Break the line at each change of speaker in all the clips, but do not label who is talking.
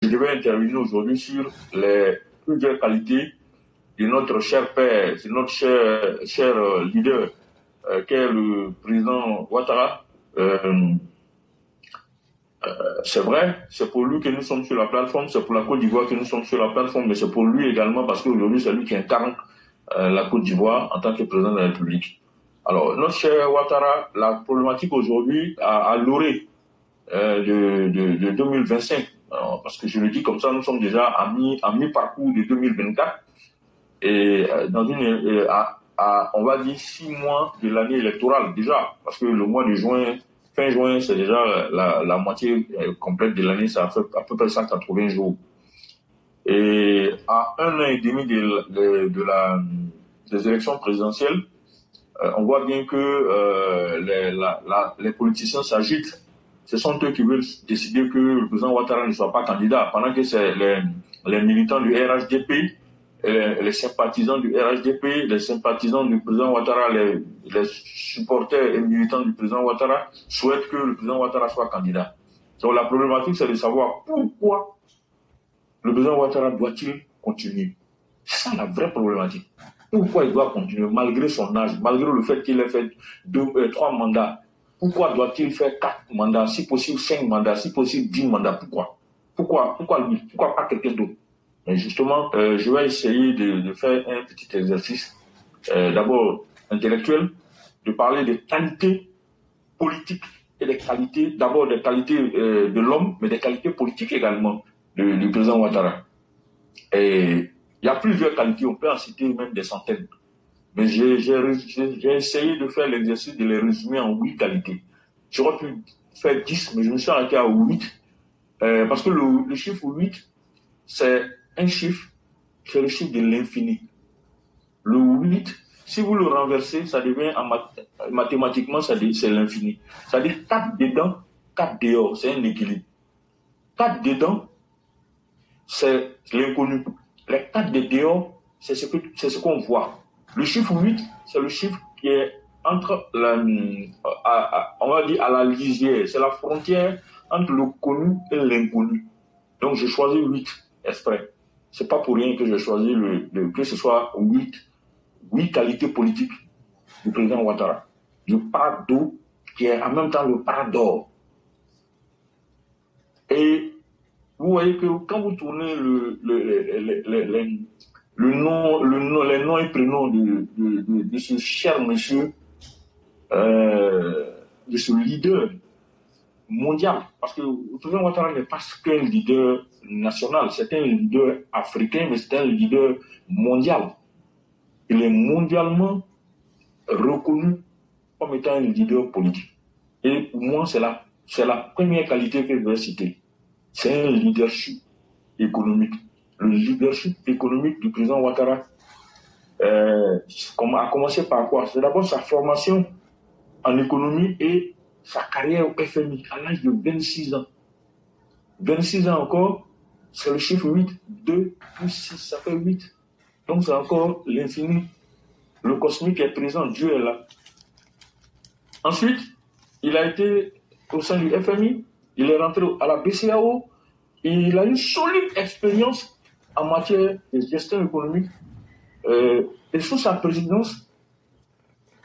Je vais intervenir aujourd'hui sur les plusieurs qualités de notre cher père, de notre cher leader, qu'est le président Ouattara. C'est vrai, c'est pour lui que nous sommes sur la plateforme, c'est pour la Côte d'Ivoire que nous sommes sur la plateforme, mais c'est pour lui également parce qu'aujourd'hui, c'est lui qui incarne la Côte d'Ivoire en tant que président de la République. Alors, notre cher Ouattara, la problématique aujourd'hui à l'orée de 2025, alors, parce que je le dis comme ça, nous sommes déjà à mi-parcours de 2024 et on va dire 6 mois de l'année électorale déjà, parce que le mois de juin, fin juin, c'est déjà la moitié complète de l'année, ça fait à peu près 180 jours. Et à 1 an et demi des élections présidentielles, on voit bien que les politiciens s'agitent. Ce sont eux qui veulent décider que le président Ouattara ne soit pas candidat, pendant que c'est les militants du RHDP, les sympathisants du RHDP, les sympathisants du président Ouattara, les supporters et militants du président Ouattara souhaitent que le président Ouattara soit candidat. Donc la problématique, c'est de savoir pourquoi le président Ouattara doit-il continuer. C'est ça la vraie problématique. Pourquoi il doit continuer malgré son âge, malgré le fait qu'il ait fait 3 mandats? Pourquoi doit-il faire 4 mandats, si possible 5 mandats, si possible 10 mandats? Pourquoi lui? Pourquoi pas quelqu'un d'autre? Et justement, je vais essayer de faire un petit exercice, d'abord intellectuel, de parler des qualités politiques et des qualités, d'abord des qualités de l'homme, mais des qualités politiques également du président Ouattara. Et il y a plusieurs qualités, on peut en citer même des centaines. Mais j'ai essayé de faire l'exercice de les résumer en 8 qualités. J'aurais pu faire 10, mais je me suis arrêté à 8. Parce que le chiffre 8, c'est un chiffre, c'est le chiffre de l'infini. Le 8, si vous le renversez, ça devient, mathématiquement, c'est l'infini. C'est-à-dire 4 dedans, 4 dehors, c'est un équilibre. 4 dedans, c'est l'inconnu. Les 4 de dehors, c'est ce qu'on voit. Le chiffre 8, c'est le chiffre qui est entre on va dire à la lisière. C'est la frontière entre le connu et l'inconnu. Donc, j'ai choisi 8 exprès. C'est pas pour rien que j'ai choisi que ce soit 8 qualités politiques du président Ouattara. Le parade d'eau qui est en même temps le parade d'or. Et vous voyez que quand vous tournez les noms et prénoms de ce cher monsieur, de ce leader mondial, parce que le président Ouattara n'est pas qu'un leader national, c'est un leader africain, mais c'est un leader mondial. Il est mondialement reconnu comme étant un leader politique. Et pour moi, c'est la première qualité que je vais citer. C'est un leadership économique. Le leadership économique du président Ouattara a commencé par quoi? C'est d'abord sa formation en économie et sa carrière au FMI à l'âge de 26 ans. 26 ans encore, c'est le chiffre 8. 2 plus 6, ça fait 8. Donc c'est encore l'infini. Le cosmique est présent, Dieu est là. Ensuite, il a été au sein du FMI, il est rentré à la BCAO, et il a une solide expérience en matière de gestion économique. Et sous sa présidence,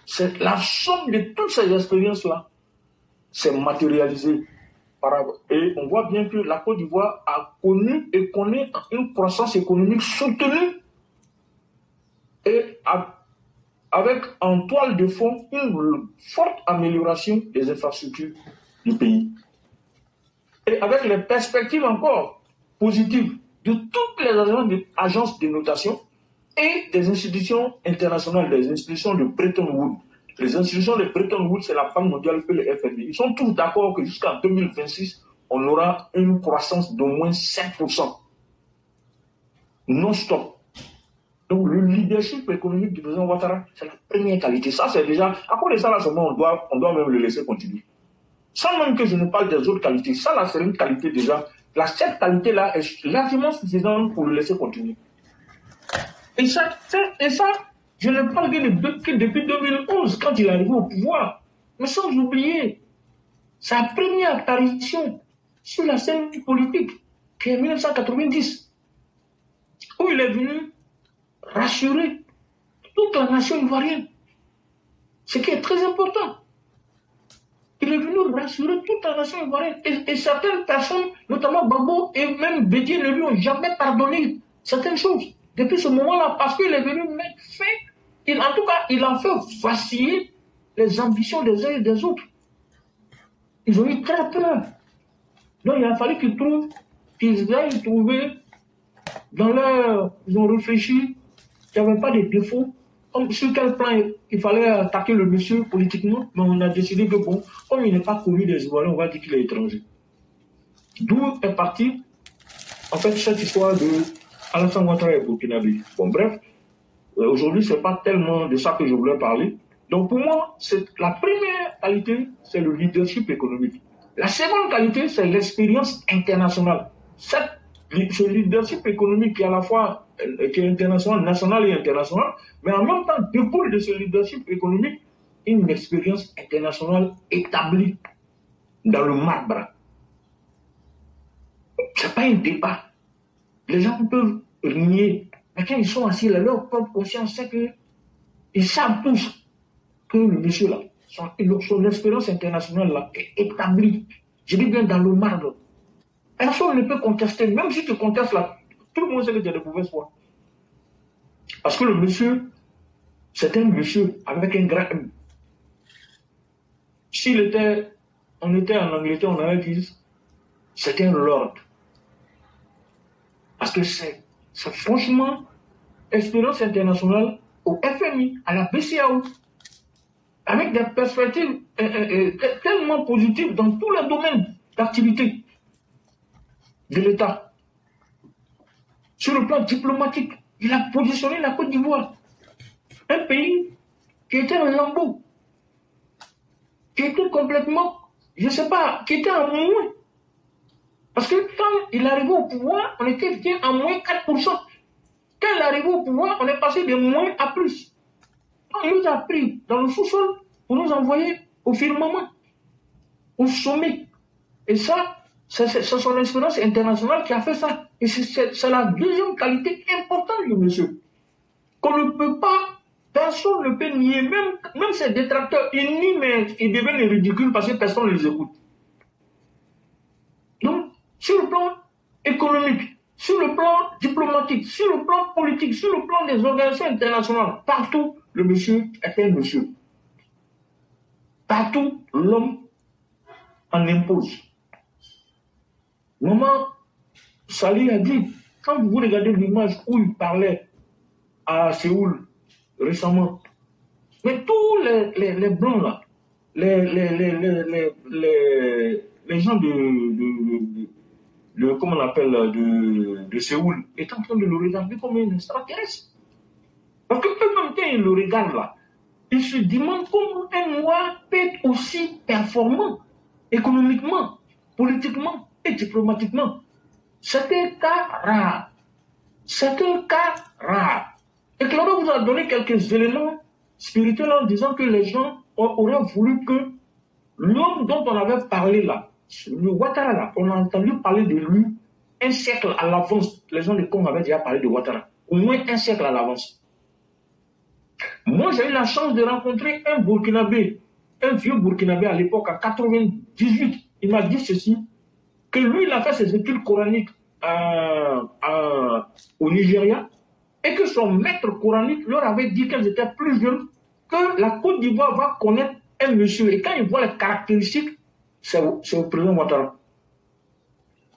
c'est la somme de toutes ces expériences-là s'est matérialisée. Et on voit bien que la Côte d'Ivoire a connu et connaît une croissance économique soutenue et avec en toile de fond une forte amélioration des infrastructures du pays. Et avec les perspectives encore positives de toutes les agences de notation et des institutions internationales, des institutions de Bretton Woods. Les institutions de Bretton Woods, c'est la Banque mondiale et le FMI. Ils sont tous d'accord que jusqu'en 2026, on aura une croissance d'au moins 5%. Non-stop. Donc, le leadership économique du président Ouattara, c'est la première qualité. Ça, c'est déjà... À cause de ça, là, on doit même le laisser continuer. Sans même que je ne parle des autres qualités. Ça, là, c'est une qualité déjà. Cette qualité-là est largement suffisante pour le laisser continuer. Et ça, je ne parle que depuis 2011, quand il est arrivé au pouvoir. Mais sans oublier sa première apparition sur la scène politique.
qui est 1990, où il est venu rassurer toute la nation ivoirienne. Ce qui est très important. Il est venu rassurer toute la nation ivoirienne. Et certaines personnes, notamment Babo et même Bédié, ne lui ont jamais pardonné certaines choses. Depuis ce moment-là, parce qu'il est venu mettre fin, en tout cas, il a fait vaciller les ambitions des uns et des autres. Ils ont eu très peur. Donc il a fallu qu'ils aillent trouver dans leur... Ils ont réfléchi qu'il n'y avait pas de défaut. Sur quel plan il fallait attaquer le monsieur politiquement, mais on a décidé que bon, comme il n'est pas connu des Ivoiriens, on va dire qu'il est étranger. D'où est partie, en fait, cette histoire de Alassane Ouattara et Burkinabé. Bon, bref, aujourd'hui, ce n'est pas tellement de ça que je voulais parler. Donc pour moi, la première qualité, c'est le leadership économique. La seconde qualité, c'est l'expérience internationale. Ce leadership économique qui est à la fois qui est international, national et international, mais en même temps découle de ce leadership économique une expérience internationale établie dans le marbre. Ce n'est pas un débat. Les gens peuvent nier, mais quand ils sont assis là, leur propre conscience, c'est qu'ils savent tous que le monsieur là, son expérience internationale là, est établie. Je dis bien dans le marbre. Personne ne peut contester, même si tu contestes là, tout le monde sait que tu as de mauvaises foi. Parce que le monsieur, c'est un monsieur avec un grand M. On était en Angleterre, on avait dit, c'est un lord. Parce que c'est franchement expérience internationale au FMI, à la BCAO, avec des perspectives tellement positives dans tous les domaines d'activité de l'État. Sur le plan diplomatique, il a positionné la Côte d'Ivoire, un pays qui était un lambeau, qui était complètement, je ne sais pas, qui était en moins. Parce que quand il arrivait au pouvoir, on était bien en moins 4%. Quand il arrivait au pouvoir, on est passé de moins à plus. Donc, il nous a pris dans le sous-sol pour nous envoyer au firmament, au sommet. Et ça, c'est son expérience internationale qui a fait ça. Et c'est la deuxième qualité importante du monsieur. Qu'on ne peut pas, personne ne peut nier, même ses détracteurs, ils nient, mais ils deviennent ridicules parce que personne ne les écoute. Donc, sur le plan économique, sur le plan diplomatique, sur le plan politique, sur le plan des organisations internationales, partout, le monsieur est un monsieur. Partout, l'homme en impose. Maman Sali a dit, quand vous regardez l'image où il parlait à Séoul récemment, mais tous les blancs là, les gens comment on appelle, de Séoul, étaient en train de le regarder comme un extraterrestre. Parce que eux-mêmes, quand ils le regardent là, ils se demandent comment un noir peut être aussi performant économiquement, politiquement et diplomatiquement. C'est un cas rare. C'est un cas rare. Et Claude vous a donné quelques éléments spirituels en disant que les gens auraient voulu que l'homme dont on avait parlé là, le Ouattara là, on a entendu parler de lui un siècle à l'avance. Les gens de Congo avaient déjà parlé de Ouattara. Au moins un siècle à l'avance. Moi, j'ai eu la chance de rencontrer un Burkinabé, un vieux Burkinabé à l'époque, en 98. Il m'a dit ceci, que lui, il a fait ses études coraniques au Nigeria, et que son maître coranique leur avait dit quand ils étaient plus jeunes que la Côte d'Ivoire va connaître un monsieur. Et quand il voit les caractéristiques, c'est au président Ouattara.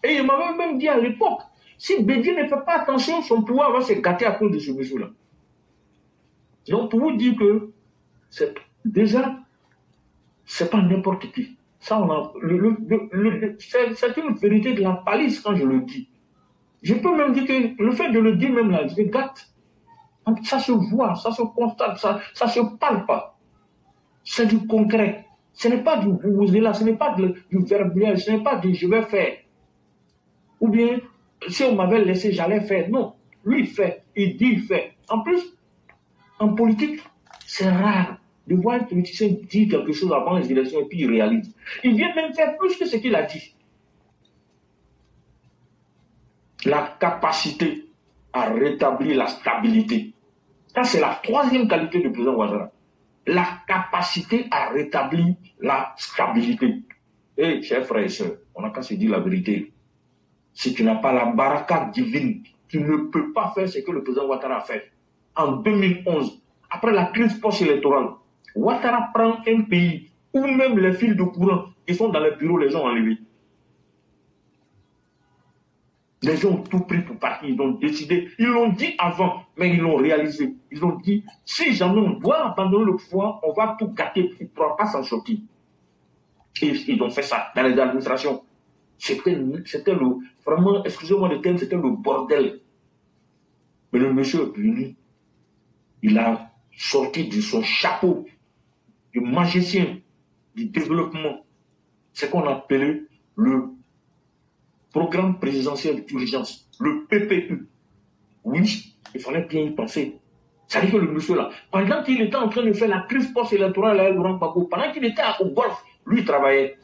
Et il m'avait même dit à l'époque, si Bédié ne fait pas attention, son pouvoir va se gâter à cause de ce monsieur-là. Donc, pour vous dire que, déjà, c'est pas n'importe qui. Ça, c'est une vérité de la palisse quand je le dis. Je peux même dire que le fait de le dire même là, je gâte. Ça se voit, ça se constate, ça se parle pas. C'est du concret. Ce n'est pas du là, ce n'est pas du verbiage, ce n'est pas du je vais faire. Ou bien, si on m'avait laissé, j'allais faire. Non. Lui, il fait. Il dit, il fait. En plus, en politique, c'est rare de voir un politicien dire quelque chose avant les élections et puis il réalise. Il vient même faire plus que ce qu'il a dit. la capacité à rétablir la stabilité. Ça, c'est la troisième qualité du président Ouattara. La capacité à rétablir la stabilité. Et chers frères et sœurs, on n'a qu'à se dire la vérité. Si tu n'as pas la baraka divine, tu ne peux pas faire ce que le président Ouattara a fait. En 2011, après la crise post-électorale, Ouattara prend un pays où même les fils de courant qui sont dans les bureaux, les gens enlevés. Les gens ont tout pris pour partir, ils ont décidé, ils l'ont dit avant, mais ils l'ont réalisé. Ils ont dit, si jamais on doit abandonner le pouvoir, on va tout gâter, il ne pourra pas s'en sortir. Et ils ont fait ça dans les administrations. C'était vraiment, excusez-moi le terme, c'était le bordel. Mais le monsieur est venu, il a sorti de son chapeau, du magicien, du développement, ce qu'on appelait le programme présidentiel d'urgence, le PPU. Oui, il fallait bien y penser. Ça veut dire que le monsieur là, pendant qu'il était en train de faire la crise post-électorale à Laurent Gbagbo, pendant qu'il était au Golfe, lui il travaillait.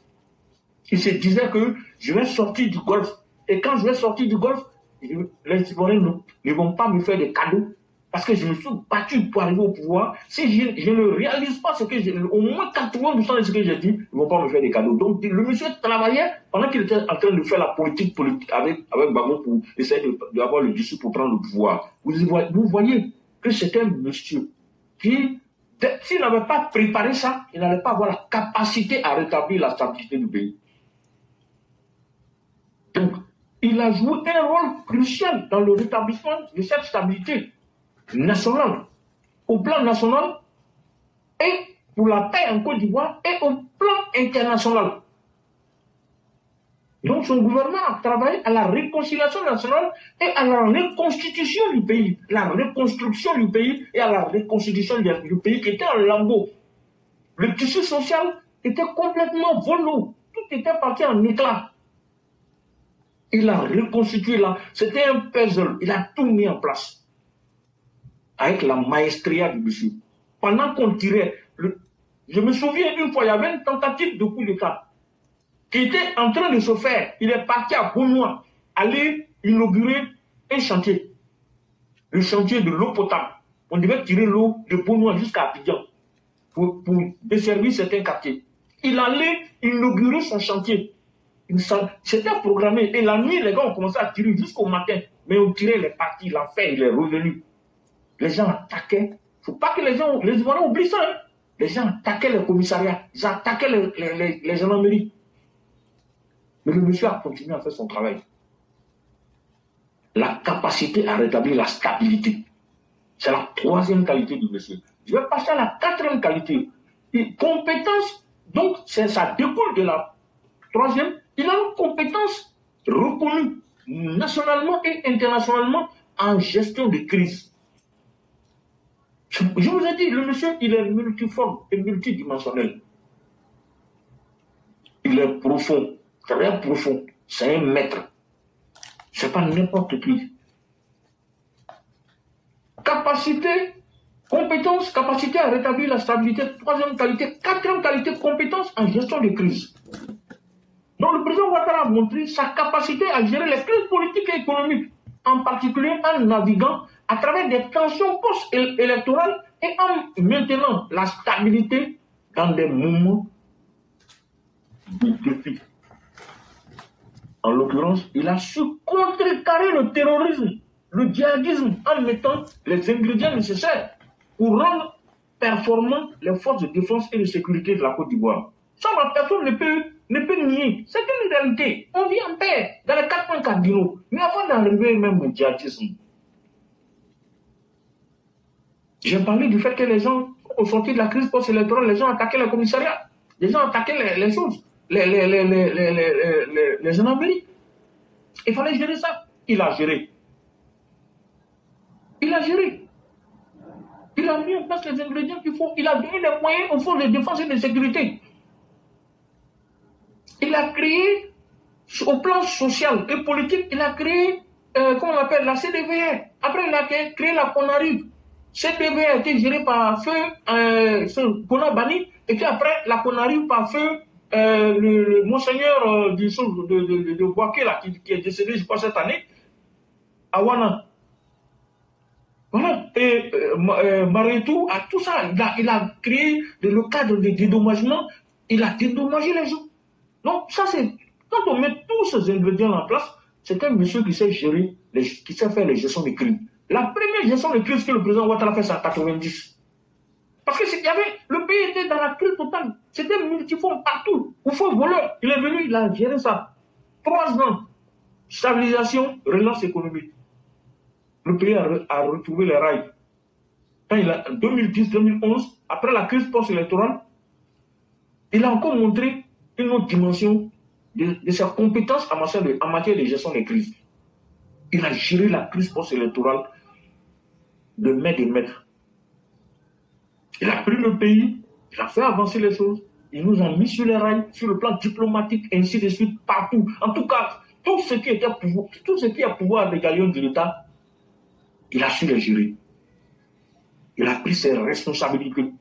Il se disait que je vais sortir du Golfe. Et quand je vais sortir du Golfe, les Ivoiriens ne vont pas me faire des cadeaux. Parce que je me suis battu pour arriver au pouvoir. Si je ne réalise pas ce que j'ai, au moins 80% de ce que j'ai dit, ils ne vont pas me faire des cadeaux. Donc le monsieur travaillait pendant qu'il était en train de faire la politique avec Gbagbo pour essayer d'avoir le dessus pour prendre le pouvoir. Vous voyez que c'était un monsieur qui, s'il n'avait pas préparé ça, il n'allait pas avoir la capacité à rétablir la stabilité du pays. Donc, il a joué un rôle crucial dans le rétablissement de cette stabilité nationale, au plan national et pour la paix en Côte d'Ivoire et au plan international. Donc son gouvernement a travaillé à la réconciliation nationale et à la reconstitution du pays, la reconstruction du pays et à la reconstitution du pays qui était en lambeaux. Le tissu social était complètement volo, tout était parti en éclats. Il a reconstitué là, c'était un puzzle, il a tout mis en place. Avec la maestria du monsieur. Pendant qu'on tirait, je me souviens une fois, il y avait une tentative de coup d'État qui était en train de se faire. Il est parti à Beaunois, aller inaugurer un chantier. Le chantier de l'eau potable. On devait tirer l'eau de Beaunois jusqu'à Abidjan pour desservir certains quartiers. Il allait inaugurer son chantier. C'était programmé. Et la nuit, les gars ont commencé à tirer jusqu'au matin. Mais on tirait les parties, l'enfer, il est revenu. Les gens attaquaient. Il ne faut pas que les Ivoiriens oublient ça. Hein. Les gens attaquaient les commissariats. Ils attaquaient les gendarmeries. Mais le monsieur a continué à faire son travail. La capacité à rétablir la stabilité. C'est la troisième qualité du monsieur. Je vais passer à la quatrième qualité. Et compétence, donc ça découle de la troisième. Il a une compétence reconnue nationalement et internationalement en gestion de crise. Je vous ai dit, le monsieur, il est multiforme et multidimensionnel. Il est profond, très profond. C'est un maître. Ce n'est pas n'importe qui. Capacité, compétence, capacité à rétablir la stabilité. Troisième qualité. Quatrième qualité, compétence en gestion de crise. Donc le président Ouattara a montré sa capacité à gérer les crises politiques et économiques, en particulier en naviguant à travers des tensions post-électorales et en maintenant la stabilité dans des moments de défi. En l'occurrence, il a su contrecarrer le terrorisme, le djihadisme, en mettant les ingrédients nécessaires pour rendre performants les forces de défense et de sécurité de la Côte d'Ivoire. Ça, la personne ne peut nier. C'est une réalité. On vit en paix dans les 4 points cardinaux. Mais avant d'arriver même au djihadisme, j'ai parlé du fait que les gens, au sortir de la crise post-électorale, les gens attaquaient les commissariats. Les gens attaquaient les choses, les gendarmeries. Il fallait gérer ça. Il a géré. Il a géré. Il a mis en place les ingrédients qu'il faut. Il a donné les moyens aux forces de défense et de sécurité. Il a créé, au plan social et politique, il a créé, comment on appelle, la CDVR. Après, il a créé la CONARIV. CDVR a été gérée par feu Kona Bani, et puis après, la CONARIV par feu le monseigneur de Boaké, là, qui est décédé, je crois, cette année. Wana. Voilà. Et Mariétou, à tout ça, il a créé le cadre de dédommagement, il a dédommagé les gens. Donc, ça c'est, quand on met tous ces ingrédients en place, c'est un monsieur qui sait gérer, qui sait faire les gestions de crise. La première gestion de crise que le président Ouattara fait, c'est en 90. Parce que le pays était dans la crise totale. C'était multiforme partout. Ou faux voleur. Il est venu, il a géré ça. 3 ans. Stabilisation, relance économique. Le pays a retrouvé les rails. Quand il a 2010-2011, après la crise post-électorale, il a encore montré une autre dimension de sa compétence en matière de gestion des crises. Il a géré la crise post-électorale de main de maître. Il a pris le pays, il a fait avancer les choses, il nous a mis sur les rails, sur le plan diplomatique, ainsi de suite, partout. En tout cas, tout ce qui est à pouvoir des galions de l'État, il a su les gérer. Il a pris ses responsabilités.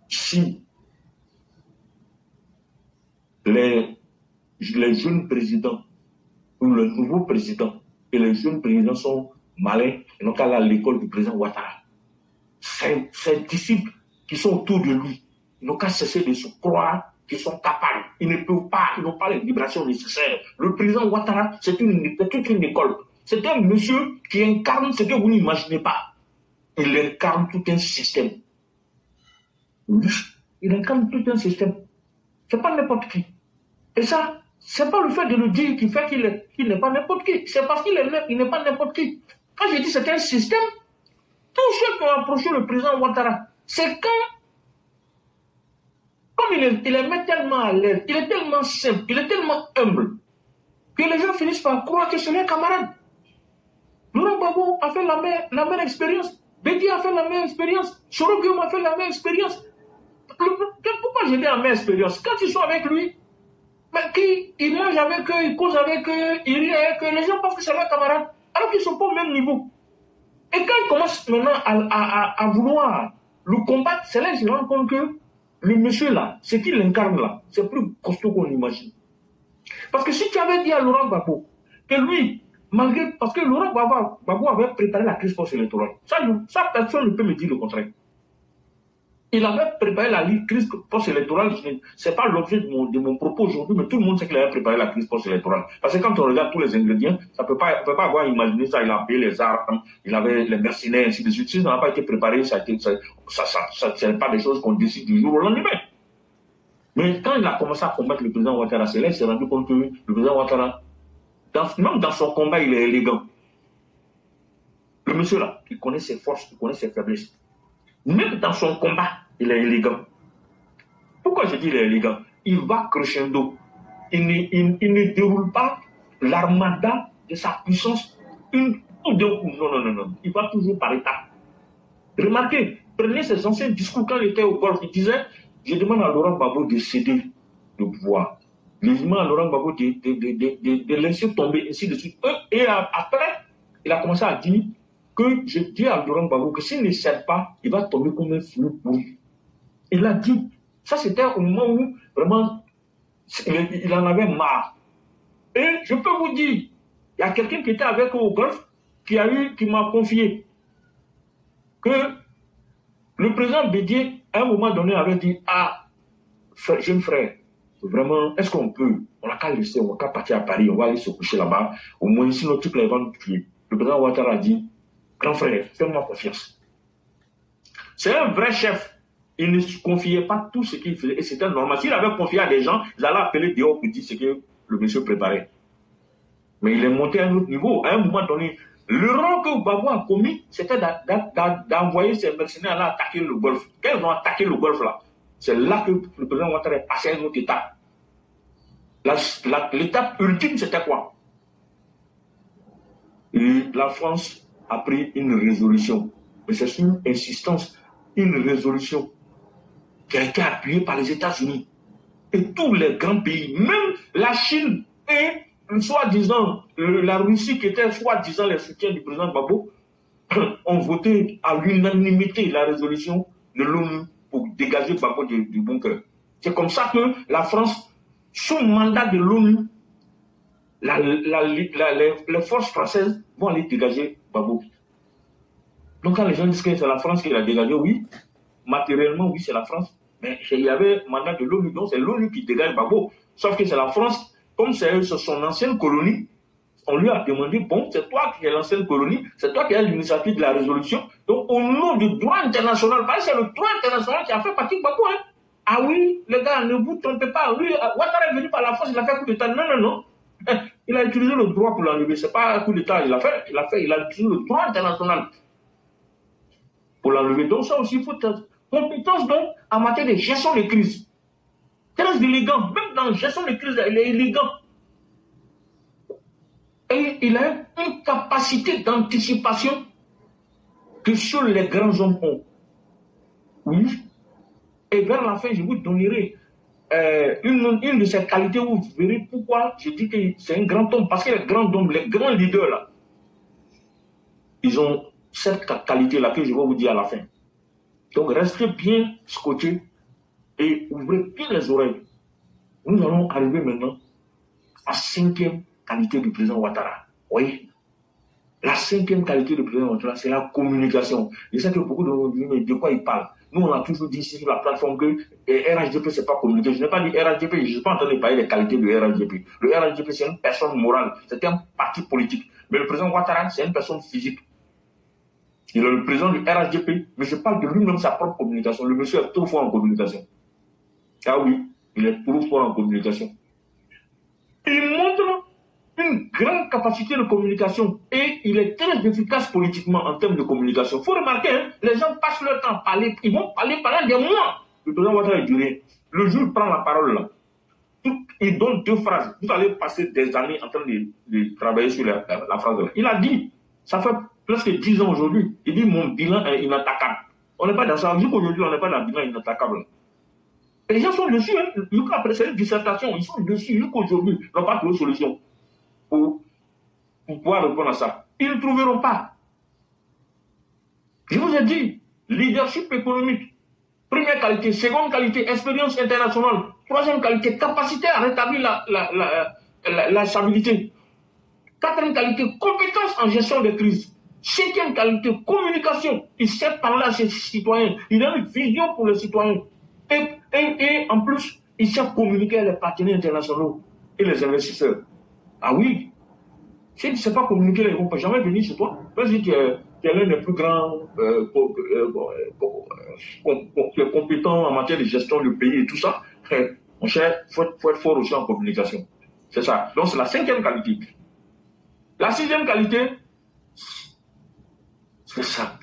Si les jeunes présidents ou le nouveau président et les jeunes présidents sont malins, ils n'ont qu'à aller à l'école du président Ouattara. Ses disciples qui sont autour de lui, ils n'ont qu'à cesser de se croire qu'ils sont capables. Ils ne peuvent pas, ils n'ont pas les vibrations nécessaires. Le président Ouattara, c'est toute une école. C'est un monsieur qui incarne ce que vous n'imaginez pas. Il incarne tout un système. Il incarne tout un système. C'est pas n'importe qui. Et ça, c'est pas le fait de le dire qui fait qu'il n'est pas n'importe qui. C'est parce qu'il n'est pas n'importe qui. Quand je dis c'est un système, tous ceux qui ont approché le président Ouattara, c'est comme il les met tellement à l'aise, il est tellement simple, il est tellement humble, que les gens finissent par croire que c'est leur camarade. Laurent Gbagbo a fait la même expérience. Bédi a fait la même expérience. Soro Guillaume a fait la même expérience. Pourquoi j'ai dit la même expérience? Quand ils sont avec lui, ils mangent avec eux, ils causent avec eux, ils rient avec eux, les gens pensent que c'est leur camarade, alors qu'ils ne sont pas au même niveau. Et quand ils commencent maintenant à vouloir le combattre, c'est là qu'ils se rendent compte que le monsieur là, ce qu'il incarne là, c'est plus costaud qu'on imagine. Parce que si tu avais dit à Laurent Gbagbo que lui, parce que Laurent Gbagbo avait préparé la crise post-électorale, ça personne ne peut me dire le contraire. Il avait préparé la crise post-électorale, ce n'est pas l'objet de mon propos aujourd'hui, mais tout le monde sait qu'il avait préparé la crise post-électorale. Parce que quand on regarde tous les ingrédients, on ne peut pas avoir imaginé ça, il a payé les armes, il avait les mercenaires, ainsi de suite. Si ça n'a pas été préparé, ce n'est pas des choses qu'on décide du jour au lendemain. Mais quand il a commencé à combattre le président Ouattara, c'est là qu'il s'est rendu compte que le président Ouattara, même dans son combat, il est élégant. Le monsieur là, il connaît ses forces, il connaît ses faiblesses. Même dans son combat, il est élégant. Pourquoi je dis il est élégant? Il va crescendo. Il ne déroule pas l'armada de sa puissance d'un coup. Non. Il va toujours par étapes. Remarquez, prenez ces anciens discours quand il était au Golfe. Il disait, je demande à Laurent Gbagbo de céder le pouvoir. Je demande à Laurent Gbagbo de laisser tomber, ainsi de suite. Et après, il a commencé à dire que je dis à Laurent Gbagbo que s'il ne cède pas, il va tomber comme un flou pourri. Il a dit, ça c'était au moment où vraiment il en avait marre. Et je peux vous dire, il y a quelqu'un qui était avec eux au Golfe qui m'a confié que le président Bédié, à un moment donné, avait dit, jeune frère, vraiment, est-ce qu'on peut, on n'a qu'à laisser, on n'a qu'à partir à Paris, on va aller se coucher là-bas, au moins sinon toutes les ventes tuées. Le président Ouattara a dit, grand frère, fais-moi confiance. C'est un vrai chef. Il ne se confiait pas tout ce qu'il faisait. Et c'était normal. S'il avait confié à des gens, ils allaient appeler dehors pour dire ce que le monsieur préparait. Mais il est monté à un autre niveau. À un moment donné, le rang que Gbagbo a commis, c'était d'envoyer ses mercenaires là attaquer le Golfe. Quand ils ont attaqué le Golfe là, c'est là que le président Ouattara est passé à une autre étape. L'étape ultime, c'était quoi? Et la France a pris une résolution. Mais c'est sur une insistance, une résolution qui a été appuyée par les États-Unis. Et tous les grands pays, même la Chine et soi-disant la Russie qui était soi-disant les soutiens du président Gbagbo, ont voté à l'unanimité la résolution de l'ONU pour dégager Gbagbo du bunker. C'est comme ça que la France, sous mandat de l'ONU, les forces françaises vont aller dégager Gbagbo. Donc quand les gens disent que c'est la France qui l'a dégagé, oui, matériellement, oui, c'est la France. Mais il y avait un mandat de l'ONU, donc c'est l'ONU qui dégage Gbagbo. Sauf que c'est la France, comme c'est son ancienne colonie, on lui a demandé, bon, c'est toi qui es l'ancienne colonie, c'est toi qui as l'initiative de la résolution. Donc au nom du droit international, parce que c'est le droit international qui a fait partie de Gbagbo. Hein. Ah oui, les gars, ne vous trompez pas. Lui, Ouattara est venu par la France, il a fait coup d'État. Non, non, non. Il a utilisé le droit pour l'enlever. C'est pas un coup d'État, il a utilisé le droit international pour l'enlever. Donc ça aussi, il faut être compétence donc en matière de gestion de crise. Très élégant. Même dans la gestion de crise, il est élégant. Et il a une capacité d'anticipation que seuls les grands hommes ont. Oui. Et vers la fin, je vous donnerai une de ces qualités où vous verrez pourquoi je dis que c'est un grand homme. Parce que les grands hommes, les grands leaders, là, ils ont cette qualité-là que je vais vous dire à la fin. Donc, restez bien scotchés et ouvrez bien les oreilles. Nous allons arriver maintenant à la 5e qualité du président Ouattara. Oui. La 5e qualité du président Ouattara, c'est la communication. Je sais que beaucoup de vous disent, mais de quoi il parle? Nous, on a toujours dit ici sur la plateforme que RHDP, c'est pas communiquer. Je n'ai pas dit RHDP, je ne suis pas en train de parler des qualités de RHDP. Le RHDP, c'est une personne morale, c'est un parti politique. Mais le président Ouattara, c'est une personne physique. Il est le président du RHDP, mais je parle de lui-même, sa propre communication. Le monsieur est trop fort en communication. Ah oui, il est trop fort en communication. Il montre une grande capacité de communication et il est très efficace politiquement en termes de communication. Il faut remarquer, hein, les gens passent leur temps à parler, ils vont parler pendant des mois. Le président Ouattara est duré. Le jour où il prend la parole là, il donne 2 phrases. Vous allez passer des années en train de travailler sur la phrase là. Il a dit, ça fait presque 10 ans aujourd'hui, il dit mon bilan est inattaquable. On n'est pas dans ça. Jusqu'aujourd'hui, on n'est pas dans le bilan inattaquable. Et les gens sont dessus. Hein. Après cette dissertation, ils sont dessus jusqu'aujourd'hui. Ils n'ont pas trouvé de solution pour pouvoir répondre à ça. Ils ne trouveront pas. Je vous ai dit, leadership économique, première qualité, seconde qualité, expérience internationale, troisième qualité, capacité à rétablir la stabilité. Quatrième qualité, compétence en gestion de crise. Cinquième qualité, communication. Il sait parler à ses citoyens. Il a une vision pour les citoyens. Et en plus, il sait communiquer avec les partenaires internationaux et les investisseurs. Ah oui. Si tu ne sais pas communiquer, ils ne vont jamais venir chez toi. Vas-y, tu es l'un des plus grands compétents en matière de gestion du pays et tout ça. Mon cher, il faut être fort aussi en communication. C'est ça. Donc, c'est la 5e qualité. La 6e qualité, c'est ça.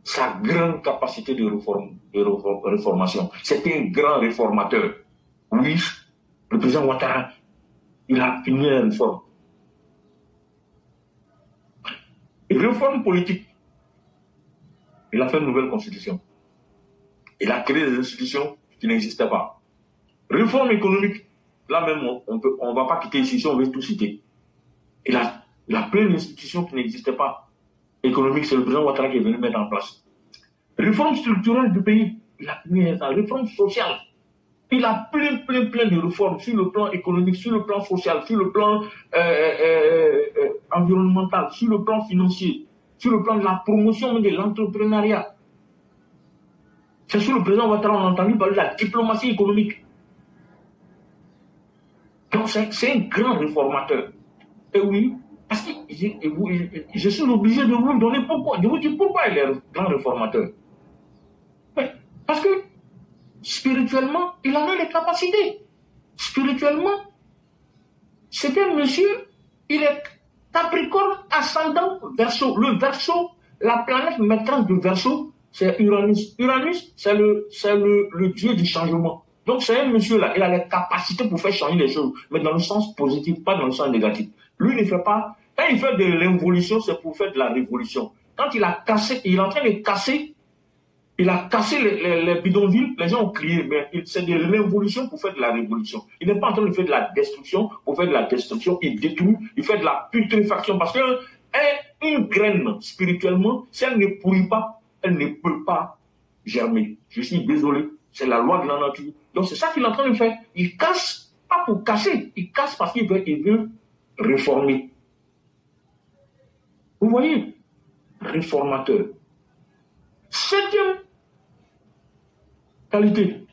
Sa grande capacité de réformation. C'est un grand réformateur. Oui, le président Ouattara, il a fini la réforme. Et réforme politique. Il a fait une nouvelle constitution. Il a créé des institutions qui n'existaient pas. Réforme économique. Là même, on ne va pas quitter ici si on veut tout citer. Il a plein d'institutions qui n'existaient pas. Économique, c'est le président Ouattara qui est venu mettre en place. Réforme structurelle du pays. Il a mis la réforme sociale. Il a plein de réformes sur le plan économique, sur le plan social, sur le plan environnemental, sur le plan financier, sur le plan de la promotion de l'entrepreneuriat. C'est sur le président Ouattara, on a entendu parler de la diplomatie économique. Donc c'est un grand réformateur. Et oui, parce que je suis obligé de vous donner pourquoi. Je vous dis pourquoi il est un grand réformateur. Parce que spirituellement, il en a les capacités. Spirituellement, c'est un monsieur, il est Capricorne ascendant Verseau. Le Verseau, la planète maîtresse du Verseau, c'est Uranus. Uranus, c'est le dieu du changement. Donc c'est un monsieur-là, il a les capacités pour faire changer les choses, mais dans le sens positif, pas dans le sens négatif. Lui, il ne fait pas, quand il fait de l'évolution, c'est pour faire de la révolution. Quand il a cassé, il est en train de casser, il a cassé les bidonvilles, les gens ont crié, mais c'est de l'évolution pour faire de la révolution. Il n'est pas en train de faire de la destruction pour faire de la destruction, il détruit, il fait de la putréfaction, parce qu'une graine, spirituellement, si elle ne pourrit pas, elle ne peut pas germer. Je suis désolé, c'est la loi de la nature. Donc c'est ça qu'il est en train de faire. Il casse, pas pour casser, il casse parce qu'il veut réformé. Vous voyez, réformateur. 7e qualité,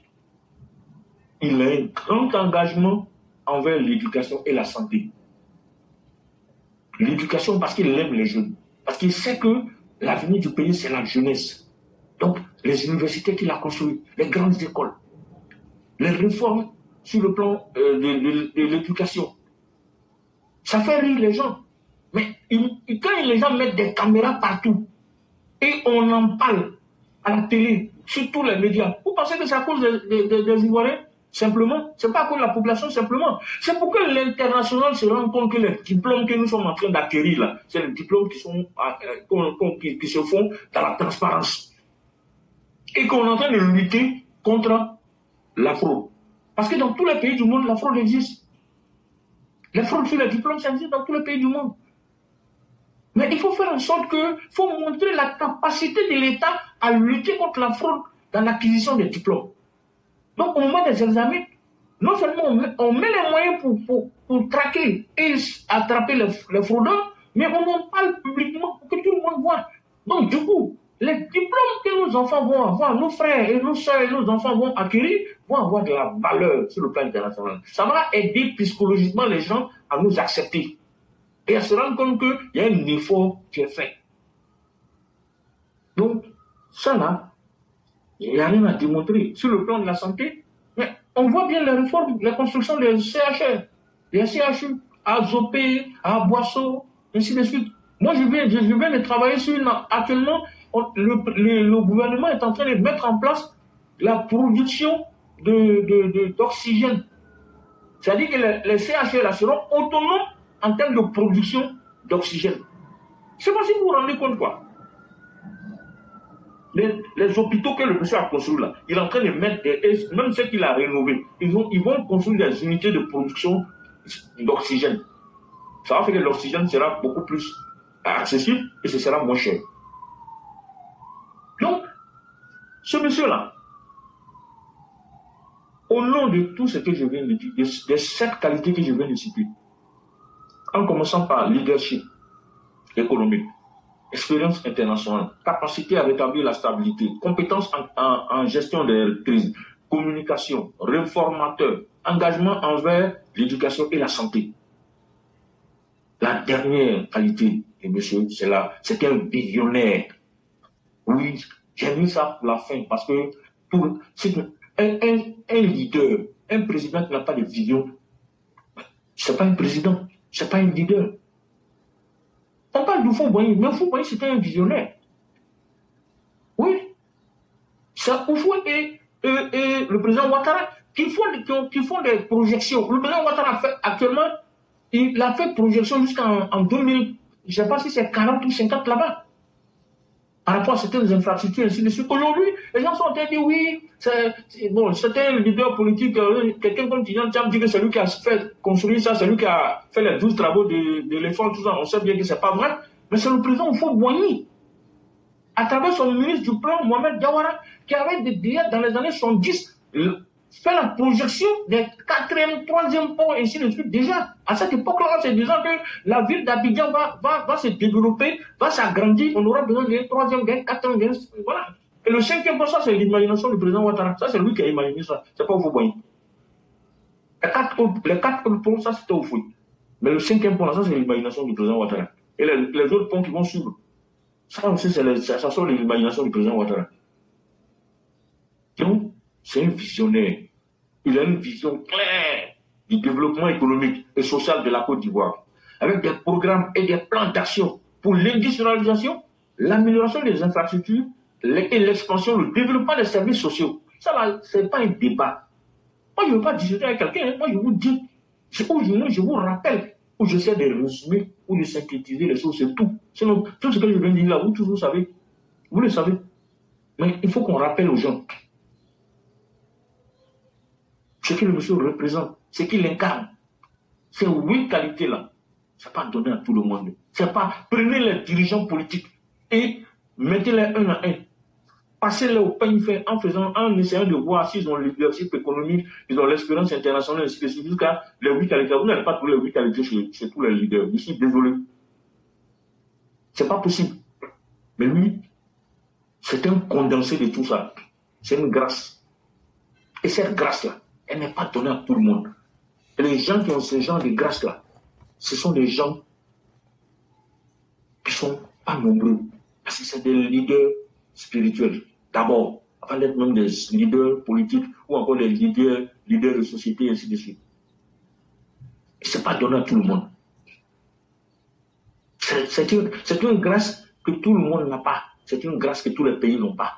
il a un grand engagement envers l'éducation et la santé. L'éducation parce qu'il aime les jeunes, parce qu'il sait que l'avenir du pays, c'est la jeunesse. Donc, les universités qu'il a construites, les grandes écoles, les réformes sur le plan de l'éducation, ça fait rire les gens. Mais quand les gens mettent des caméras partout et on en parle à la télé, sur tous les médias, vous pensez que c'est à cause des Ivoiriens? Simplement, c'est pas à cause de la population, simplement. C'est pour que l'international se rende compte que les diplômes que nous sommes en train d'acquérir là, c'est les diplômes qui se font dans la transparence. Et qu'on est en train de lutter contre la fraude. Parce que dans tous les pays du monde, la fraude existe. La fraude sur les diplômes, ça existe dans tous les pays du monde. Mais il faut faire en sorte que, il faut montrer la capacité de l'État à lutter contre la fraude dans l'acquisition des diplômes. Donc, au moment des examens, non seulement on met les moyens pour traquer et attraper les fraudeurs, mais on en parle publiquement pour que tout le monde voit. Donc, du coup, les diplômes que nos enfants vont avoir, nos frères et nos soeurs et nos enfants vont acquérir, vont avoir de la valeur sur le plan international. Ça va aider psychologiquement les gens à nous accepter et à se rendre compte qu'il y a un effort qui est fait. Donc, ça là, il n'y a rien à démontrer. Sur le plan de la santé, mais on voit bien les réformes, la construction des CHR, des CHU, à Zopé, à Boisseau, ainsi de suite. Moi, je viens de travailler sur actuellement, le gouvernement est en train de mettre en place la production d'oxygène. C'est-à-dire que les CHR là seront autonomes en termes de production d'oxygène. Je ne sais pas si vous vous rendez compte quoi. Les hôpitaux que le monsieur a construits là, il est en train de mettre même ceux qu'il a rénovés, ils vont construire des unités de production d'oxygène. Ça va faire que l'oxygène sera beaucoup plus accessible et ce sera moins cher. Donc, ce monsieur-là, au nom de tout ce que je viens de dire, de cette qualité que je viens de citer, en commençant par leadership économique, expérience internationale, capacité à rétablir la stabilité, compétences en gestion des crises, communication, réformateur, engagement envers l'éducation et la santé. La dernière qualité de monsieur, c'est un visionnaire. Oui, j'ai mis ça pour la fin parce que c'est un leader, un président qui n'a pas de vision, c'est pas un président, c'est pas un leader. On parle de Houphouët-Boigny, mais Houphouët-Boigny c'était un visionnaire. Oui. C'est Houphouët et le président Ouattara qui font des projections. Le président Ouattara actuellement, il a fait projection jusqu'en 2000, je ne sais pas si c'est 40 ou 50 là-bas. Par rapport à certaines infrastructures, ainsi de suite. Aujourd'hui, les gens sont en train de dire oui, c'était un leader politique, quelqu'un comme Tidjane Thiam dit que c'est lui qui a fait construire ça, c'est lui qui a fait les 12 travaux de l'éléphant, tout ça. On sait bien que c'est pas vrai, mais c'est le président Houphouët-Boigny, à travers son ministre du plan, Mohamed Diawara, qui avait dans les années 70 fait la projection des 4e, 3e ponts, ainsi de suite. Déjà, à cette époque-là, c'est disant que la ville d'Abidjan va se développer, va s'agrandir, on aura besoin d'un 3e, d'un 4e, voilà. Et le 5e pont, ça, c'est l'imagination du président Ouattara. Ça, c'est lui qui a imaginé ça. C'est pas Houphouët-Boigny. Les 4 autres ponts, ça, c'était Houphouët. Mais le 5e pont, ça, c'est l'imagination du président Ouattara. Et les autres ponts qui vont suivre, ça aussi, ça sort de l'imagination du président Ouattara. Donc, c'est un visionnaire. Il a une vision claire du développement économique et social de la Côte d'Ivoire, avec des programmes et des plans d'action pour l'industrialisation, l'amélioration des infrastructures et l'expansion, le développement des services sociaux. Ça, ce n'est pas un débat. Moi, je ne veux pas discuter avec quelqu'un. Hein. Moi, je vous dis, je vous rappelle, ou j'essaie de résumer, ou de synthétiser les choses, c'est tout. Sinon, tout ce que je viens de dire là, vous tous vous savez. Vous le savez. Mais il faut qu'on rappelle aux gens ce que le monsieur représente, ce qu'il incarne. Ces 8 qualités-là, ce n'est pas donné à tout le monde. C'est pas, prenez les dirigeants politiques et mettez-les un à un. passer là au peigne fin en essayant de voir s'ils ont le leadership économique, ils ont l'expérience internationale, ainsi de suite, jusqu'à les 8 qualités. Vous n'allez pas trouver les 8 qualités chez tous les leaders. Je suis désolé. C'est pas possible. Mais lui, c'est un condensé de tout ça. C'est une grâce. Et cette grâce-là, elle n'est pas donnée à tout le monde. Et les gens qui ont ce genre de grâce-là, ce sont des gens qui ne sont pas nombreux. Parce que c'est des leaders spirituels. D'abord, avant d'être même des leaders politiques ou encore des leaders de société, ainsi de suite. Et ce n'est pas donné à tout le monde. C'est une grâce que tout le monde n'a pas. C'est une grâce que tous les pays n'ont pas.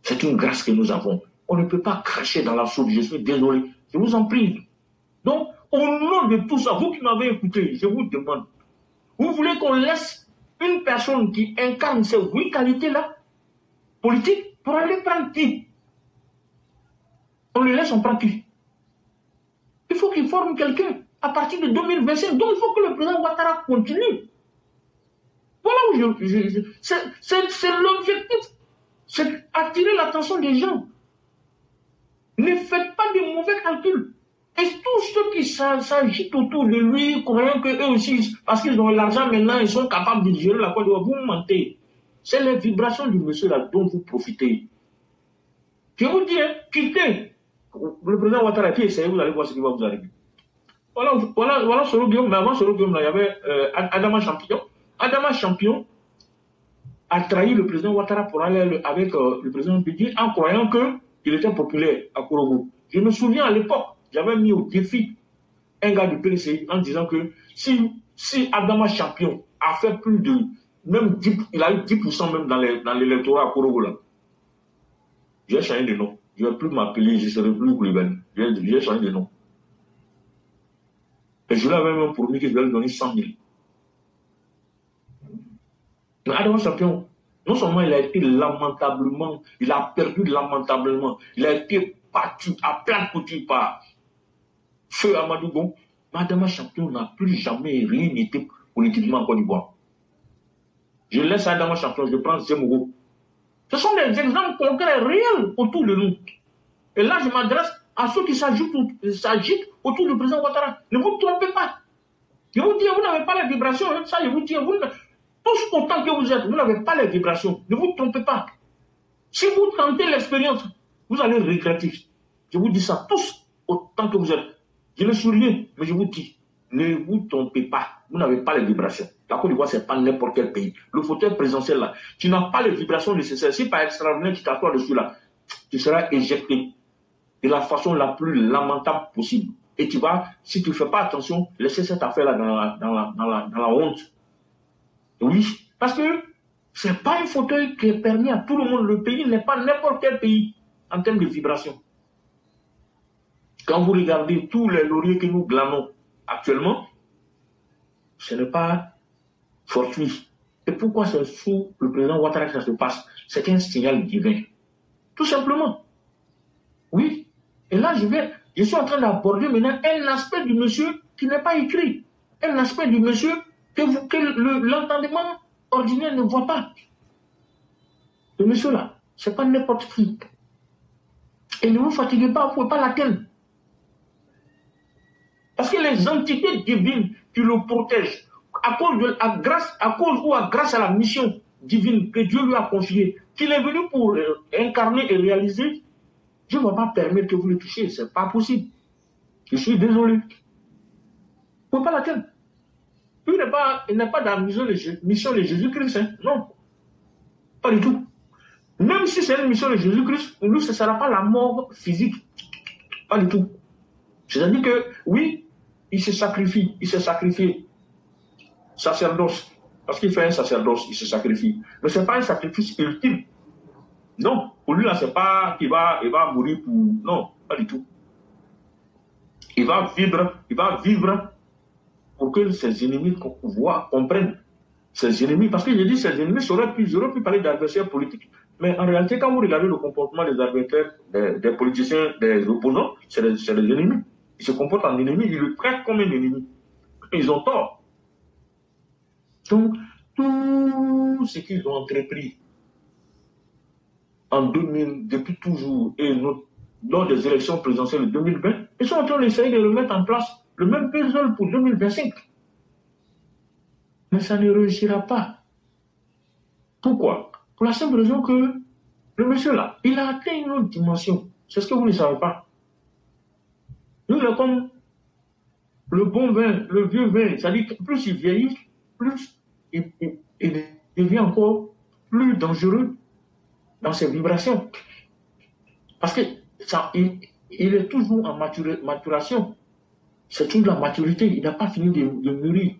C'est une grâce que nous avons. On ne peut pas cracher dans la soupe. Je suis désolé. Je vous en prie. Donc, au nom de tout ça, vous qui m'avez écouté, je vous demande, vous voulez qu'on laisse une personne qui incarne ces 8 qualités-là, politiques, pour aller prendre qui? On le laisse, on prend qui? Il faut qu'il forme quelqu'un à partir de 2025. Donc, il faut que le président Ouattara continue. Voilà où c'est l'objectif. C'est attirer l'attention des gens. Ne faites pas de mauvais calculs. Et tous ceux qui s'agitent autour de lui, croyant qu'eux aussi, parce qu'ils ont l'argent maintenant, ils sont capables de gérer la Côte d'Ivoire, vous mentez. C'est les vibrations du monsieur là dont vous profitez. Je vous dis, hein, quittez le président Ouattara, puis essayez, vous allez voir ce qui va vous arriver. Voilà Soro Guillaume, mais avant Soro Guillaume, il y avait Adama Champion. Adama Champion a trahi le président Ouattara pour aller avec le président Bédié en croyant qu'il était populaire à Kourougou. Je me souviens à l'époque, j'avais mis au défi un gars du PDC en disant que si Adama Champion a fait plus de, même 10, il a eu 10% même dans l'électorat à Kourougou là, j'ai changé de nom. Je ne vais plus m'appeler, je ne serai plus Koulibaly. J'ai changé de nom. Et je lui avais même promis que je vais lui donner 100 000. Mais Adama Champion, non seulement il a été lamentablement, il a perdu lamentablement, il a été battu à plein couture par Feu Amadou Bon, mais Adama Champion n'a plus jamais rien été politiquement en Côte d'Ivoire. Je laisse Adama Champion, je prends Zemmour. Ce sont des exemples concrets, réels autour de nous. Et là, je m'adresse à ceux qui s'agitent autour du président Ouattara. Ne vous trompez pas. Je vous dis, vous n'avez pas les vibrations. Hein, ça, je vous dis, tous autant que vous êtes, vous n'avez pas les vibrations. Ne vous trompez pas. Si vous tentez l'expérience, vous allez regretter. Je vous dis ça, tous autant que vous êtes. Je ne suis rien, mais je vous dis, ne vous trompez pas. Vous n'avez pas les vibrations. La Côte d'Ivoire, ce n'est pas n'importe quel pays. Le fauteuil présidentiel, là, tu n'as pas les vibrations nécessaires. Si par extraordinaire tu t'assois dessus, là, tu seras éjecté de la façon la plus lamentable possible. Et tu vas, si tu ne fais pas attention, laisser cette affaire-là dans la honte. Oui, parce que ce n'est pas un fauteuil qui est permis à tout le monde. Le pays n'est pas n'importe quel pays en termes de vibrations. Quand vous regardez tous les lauriers que nous glanons actuellement, ce n'est pas fortuit. Et pourquoi c'est sous le président Ouattara que ça se passe? C'est un signal divin. Tout simplement. Oui. Et là, je suis en train d'aborder maintenant un aspect du monsieur qui n'est pas écrit. Un aspect du monsieur que l'entendement ordinaire ne voit pas. Le monsieur là, c'est pas n'importe qui. Et ne vous fatiguez pas, vous ne pouvez pas l'atteindre. Parce que les entités divines qui le protègent, grâce à la mission divine que Dieu lui a confiée, qu'il est venu pour incarner et réaliser, je ne vais pas permettre que vous le touchiez. Ce n'est pas possible. Je suis désolé. Vous ne pouvez pas l'atteindre. Il n'est pas dans la mission de Jésus-Christ. Hein? Non. Pas du tout. Même si c'est une mission de Jésus-Christ, pour lui, ce ne sera pas la mort physique. Pas du tout. C'est-à-dire que, oui, il s'est sacrifié. Sacerdoce. Parce qu'il fait un sacerdoce, il se sacrifie. Mais ce n'est pas un sacrifice ultime. Non. Pour lui, là, ce n'est pas qu'il va mourir pour... Non, pas du tout. Il va vivre pour que ses ennemis comprennent. Ses ennemis, parce que j'ai dit ses ennemis, j'aurais pu parler d'adversaires politiques. Mais en réalité, quand vous regardez le comportement des adversaires, des politiciens, des opposants, c'est des ennemis. Ils se comportent en ennemis, ils le traitent comme un ennemi. Ils ont tort. Donc, tout ce qu'ils ont entrepris, depuis toujours, et lors des élections présidentielles de 2020, ils sont en train d'essayer de remettre en place le même puzzle pour 2025. Mais ça ne réussira pas. Pourquoi? Pour la simple raison que le monsieur là, il a atteint une autre dimension. C'est ce que vous ne savez pas. Nous, il est comme le bon vin, le vieux vin. C'est-à-dire que plus il vieillit, plus il devient encore plus dangereux dans ses vibrations. Parce que il est toujours en maturation. C'est toujours la maturité. Il n'a pas fini de mûrir.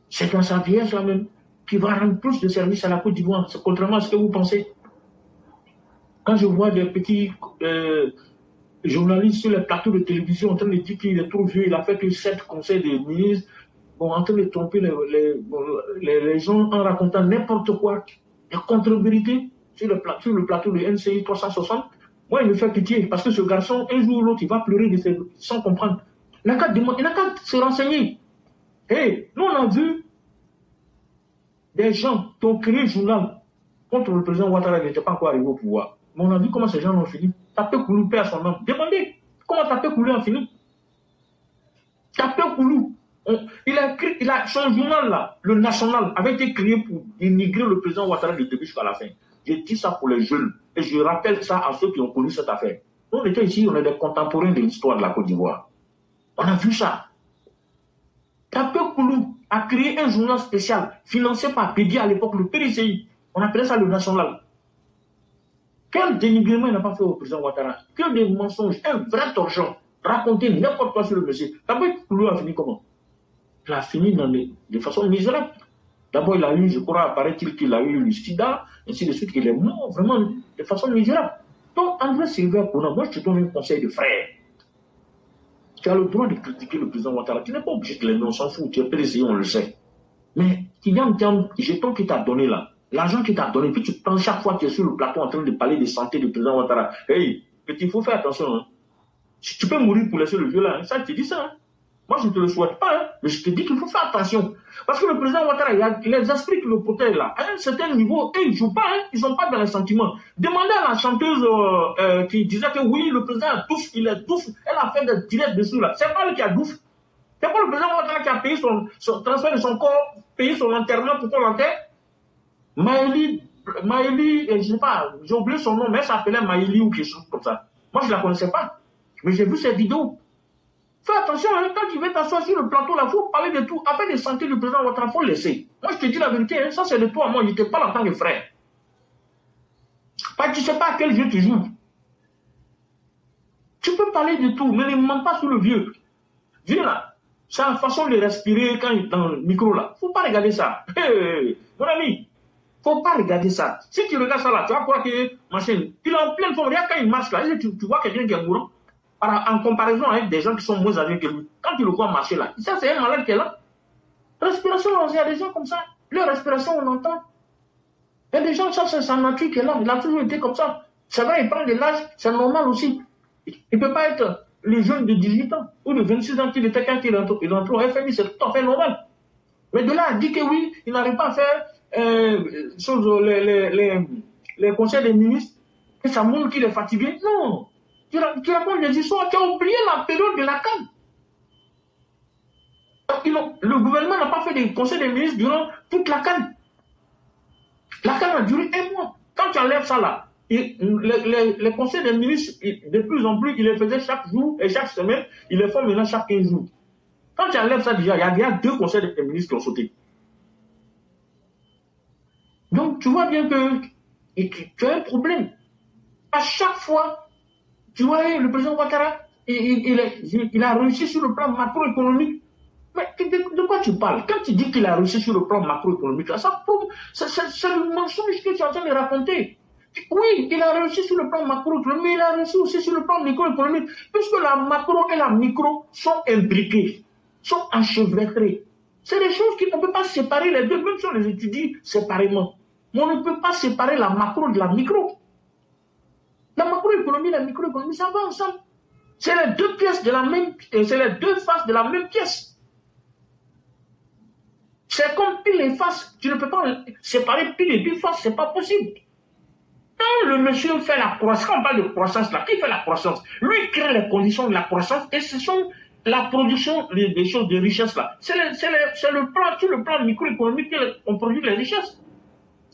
C'est dans sa vieillesse là-même qui va rendre plus de service à la Côte d'Ivoire. C'est contrairement à ce que vous pensez. Quand je vois des petits journalistes sur les plateaux de télévision en train de dire qu'il est trop vieux, il a fait que 7 conseils des ministres, en train de tromper les gens en racontant n'importe quoi, des contre-vérités sur le plateau de NCI 360, moi il me fait pitié parce que ce garçon, un jour ou l'autre, il va pleurer sans comprendre. Il n'a qu'à se renseigner. Hey, nous on a vu des gens qui ont créé un journal contre le président Ouattara, il n'était pas encore arrivé au pouvoir. Mais on a vu comment ces gens ont fini. Tapé Koulou, paix à son nom. Demandez comment Tapé Koulou a fini. Tapé Koulou, son journal là, le National, avait été créé pour dénigrer le président Ouattara du début jusqu'à la fin. Je dis ça pour les jeunes et je rappelle ça à ceux qui ont connu cette affaire. Nous, on était ici, on est des contemporains de l'histoire de la Côte d'Ivoire. On a vu ça. Tapé Koulou a créé un journal spécial financé par Pédi à l'époque, le PDCI. On appelait ça le National. Quel dénigrement il n'a pas fait au président Ouattara? Que des mensonges, un vrai torchon. Raconter n'importe quoi sur le monsieur. D'abord, Koulou a fini comment? Il a fini de façon misérable. D'abord, il a eu, je crois, paraît-il qu'il a eu le sida, ainsi de suite, qu'il est mort vraiment de façon misérable. Donc, André Sylvain Kouna, moi je te donne un conseil de frère. Tu as le droit de critiquer le président Ouattara. Tu n'es pas obligé de l'aimer, on s'en fout. Tu es PDCI, on le sait. Mais il y a un jeton qui t'a donné là. L'argent qu'il t'a donné, puis tu prends chaque fois que tu es sur le plateau en train de parler de santé du président Ouattara. Hey, petit, il faut faire attention. Hein. Si tu peux mourir pour laisser le vieux là, hein. Ça, je te dis ça. Hein. Moi, je ne te le souhaite pas, hein. Mais je te dis qu'il faut faire attention. Parce que le président Ouattara, il a les esprits qui le protègent là. À un certain niveau, ils ne jouent pas, hein. Ils ne sont pas dans les sentiments. Demandez à la chanteuse qui disait que oui, le président a douce, il est douce. Elle a fait des directs dessus là. C'est pas lui qui a douce. C'est pas le président Ouattara qui a payé son transfert de son corps, payé son enterrement pour qu'on l'enterre. Maëlie, je ne sais pas, j'ai oublié son nom, mais elle s'appelait Maëlie ou quelque chose comme ça. Moi, je ne la connaissais pas. Mais j'ai vu ces vidéos. Fais attention, hein, quand tu veux t'asseoir sur le plateau, là, il faut parler de tout. Afin de santé du président Ouattara, il faut le laisser. Moi, je te dis la vérité, hein, ça c'est de toi, moi, je te parle en tant que frère. Parce que tu ne sais pas à quel jeu tu joues. Tu peux parler de tout, mais ne mens pas sur le vieux. Viens là, c'est la façon de respirer quand il est dans le micro là. Il ne faut pas regarder ça. Hey, mon ami. Il ne faut pas regarder ça. Si tu regardes ça là, tu vas croire que machin, il est en pleine forme. Regarde quand il marche là, tu vois quelqu'un qui est mourant. En comparaison avec des gens qui sont moins âgés que lui. Quand tu le vois marcher là, ça c'est un malade qui est là. Respiration, il y a des gens comme ça. Leur respiration, on entend. Il y a des gens, ça c'est sa nature qui est là. Il a toujours été comme ça. C'est vrai, il prend de l'âge, c'est normal aussi. Il ne peut pas être le jeune de 18 ans ou de 26 ans qu'il était quand il entre au FMI, c'est tout à fait normal. Mais de là à dire que oui, il n'arrive pas à faire les conseils des ministres, que ça montre qu'il est fatigué. Non. Tu racontes des histoires, tu as oublié la période de la CAN. Le gouvernement n'a pas fait des conseils des ministres durant toute la CAN. La CAN a duré 1 mois. Quand tu enlèves ça là, les conseils des ministres, de plus en plus, ils les faisaient chaque jour et chaque semaine, ils les font maintenant chaque 15 jours. Quand tu enlèves ça déjà, il y a déjà 2 conseils des ministres qui ont sauté. Donc, tu vois bien que tu as un problème. À chaque fois, tu vois, le président Ouattara, il a réussi sur le plan macroéconomique. Mais de quoi tu parles? Quand tu dis qu'il a réussi sur le plan macroéconomique, ça prouve, c'est le mensonge que tu es en train de raconter. Oui, il a réussi sur le plan macroéconomique, mais il a réussi aussi sur le plan microéconomique, puisque la macro et la micro sont imbriquées, sont enchevêtrées. C'est des choses qu'on ne peut pas séparer les deux, même si on les étudie séparément. Mais on ne peut pas séparer la macro de la micro. La macroéconomie et la microéconomie, ça va ensemble. C'est les deux pièces de la même, c'est les deux faces de la même pièce. C'est comme pile et face. Tu ne peux pas séparer pile et deux faces, c'est pas possible. Quand le monsieur fait la croissance, on parle de croissance là, qui fait la croissance? Lui crée les conditions de la croissance et ce sont la production des choses de richesse là. C'est le plan, sur le plan microéconomique qu'on produit les richesses.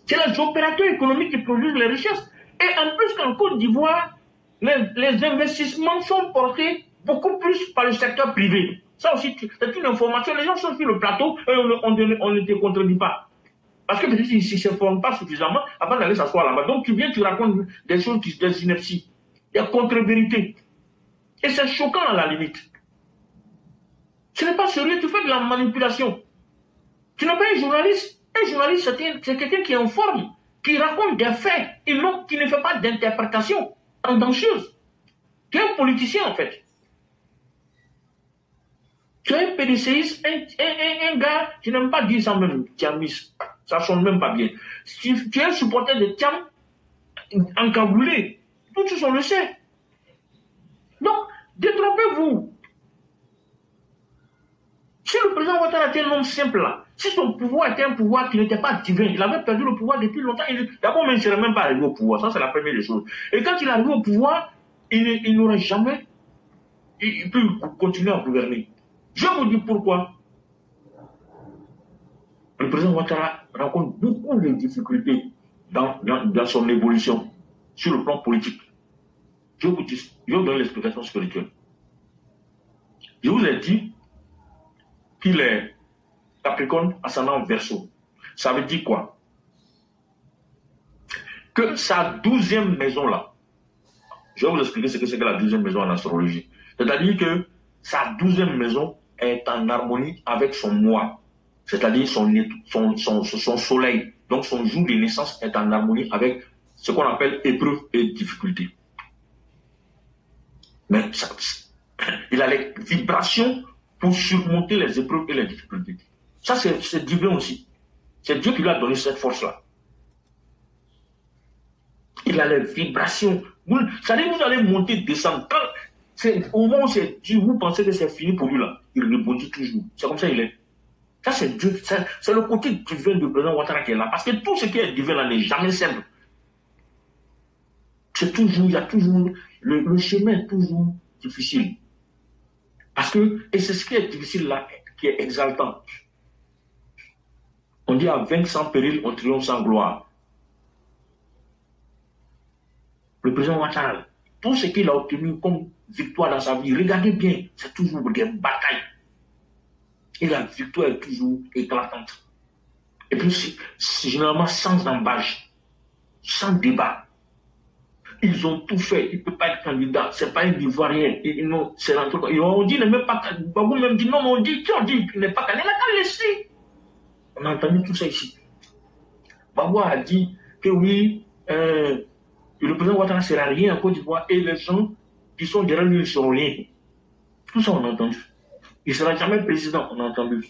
C'est les opérateurs économiques qui produisent les richesses. Et en plus qu'en Côte d'Ivoire, les investissements sont portés beaucoup plus par le secteur privé. Ça aussi, c'est une information. Les gens sont sur le plateau et on ne te contredit pas. Parce que peut-être qu'ils ne s'informent pas suffisamment avant d'aller s'asseoir là-bas. Donc tu viens, tu racontes des choses, des inepties, des contre-vérités. Et c'est choquant à la limite. Ce n'est pas sérieux, tu fais de la manipulation. Tu n'es pas un journaliste. Un journaliste, c'est quelqu'un qui informe, qui raconte des faits, et non, qui ne fait pas d'interprétation tendancieuse. Tu es un politicien en fait. Tu es un PDCiste, un gars, tu n'aimes pas dire ça même, Thiamis. Ça sonne même pas bien. Tu es un supporter de Thiam encagoulé. Tout le monde le sait. Donc, détrompez-vous. Si le président Ouattara était un homme simple là, si son pouvoir était un pouvoir qui n'était pas divin, il avait perdu le pouvoir depuis longtemps. D'abord, il ne serait même pas arrivé au pouvoir. Ça, c'est la première des choses. Et quand il est arrivé au pouvoir, il n'aurait jamais pu continuer à gouverner. Je vous dis pourquoi. Le président Ouattara rencontre beaucoup de difficultés dans son évolution sur le plan politique. Je vous donne l'explication spirituelle. Je vous ai dit qu'il est Capricorne ascendant Verseau. Ça veut dire quoi? Que sa 12e maison là, je vais vous expliquer ce que c'est que la 12e maison en astrologie. C'est-à-dire que sa 12e maison est en harmonie avec son mois, c'est-à-dire son soleil. Donc son jour de naissance est en harmonie avec ce qu'on appelle épreuve et difficulté. Mais ça, il a les vibrations pour surmonter les épreuves et les difficultés. Ça, c'est divin aussi. C'est Dieu qui lui a donné cette force-là. Il a les vibrations. C'est-à-dire que vous allez monter, descendre. Au moment où c'est Dieu, vous pensez que c'est fini pour lui là. Il rebondit toujours. C'est comme ça qu'il est. Ça, c'est Dieu. C'est le côté divin du président Ouattara qui est là. Parce que tout ce qui est divin là n'est jamais simple. C'est toujours, il y a toujours, le chemin est toujours difficile. Parce que, et c'est ce qui est difficile là, qui est exaltant. On dit à vaincre sans péril, on triomphe sans gloire. Le président Ouattara, tout ce qu'il a obtenu comme victoire dans sa vie, regardez bien, c'est toujours des batailles. Et la victoire est toujours éclatante. Et puis, c'est généralement sans embâche, sans débat. Ils ont tout fait, il ne peut pas être candidat, c'est pas un Ivoirien. C'est l'entreprise. On dit, il n'est même pas candidat. Babou même dit, non, mais on dit, qui on dit qu'il n'est pas candidat? Il a qu'à laisser. On a entendu tout ça ici. Babou a dit que oui, le président Ouattara ne sera rien en Côte d'Ivoire et les gens qui sont derrière lui ne seront rien. Tout ça, on a entendu. Il ne sera jamais président, on a entendu.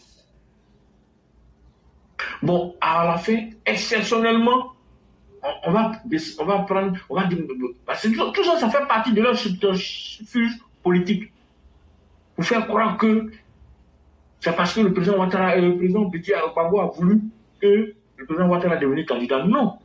Bon, à la fin, exceptionnellement, on va prendre, parce que tout ça, ça fait partie de leur subterfuge politique. Pour faire croire que c'est parce que le président Ouattara et le président Bédié Gbagbo a voulu que le président Ouattara devienne candidat. Non.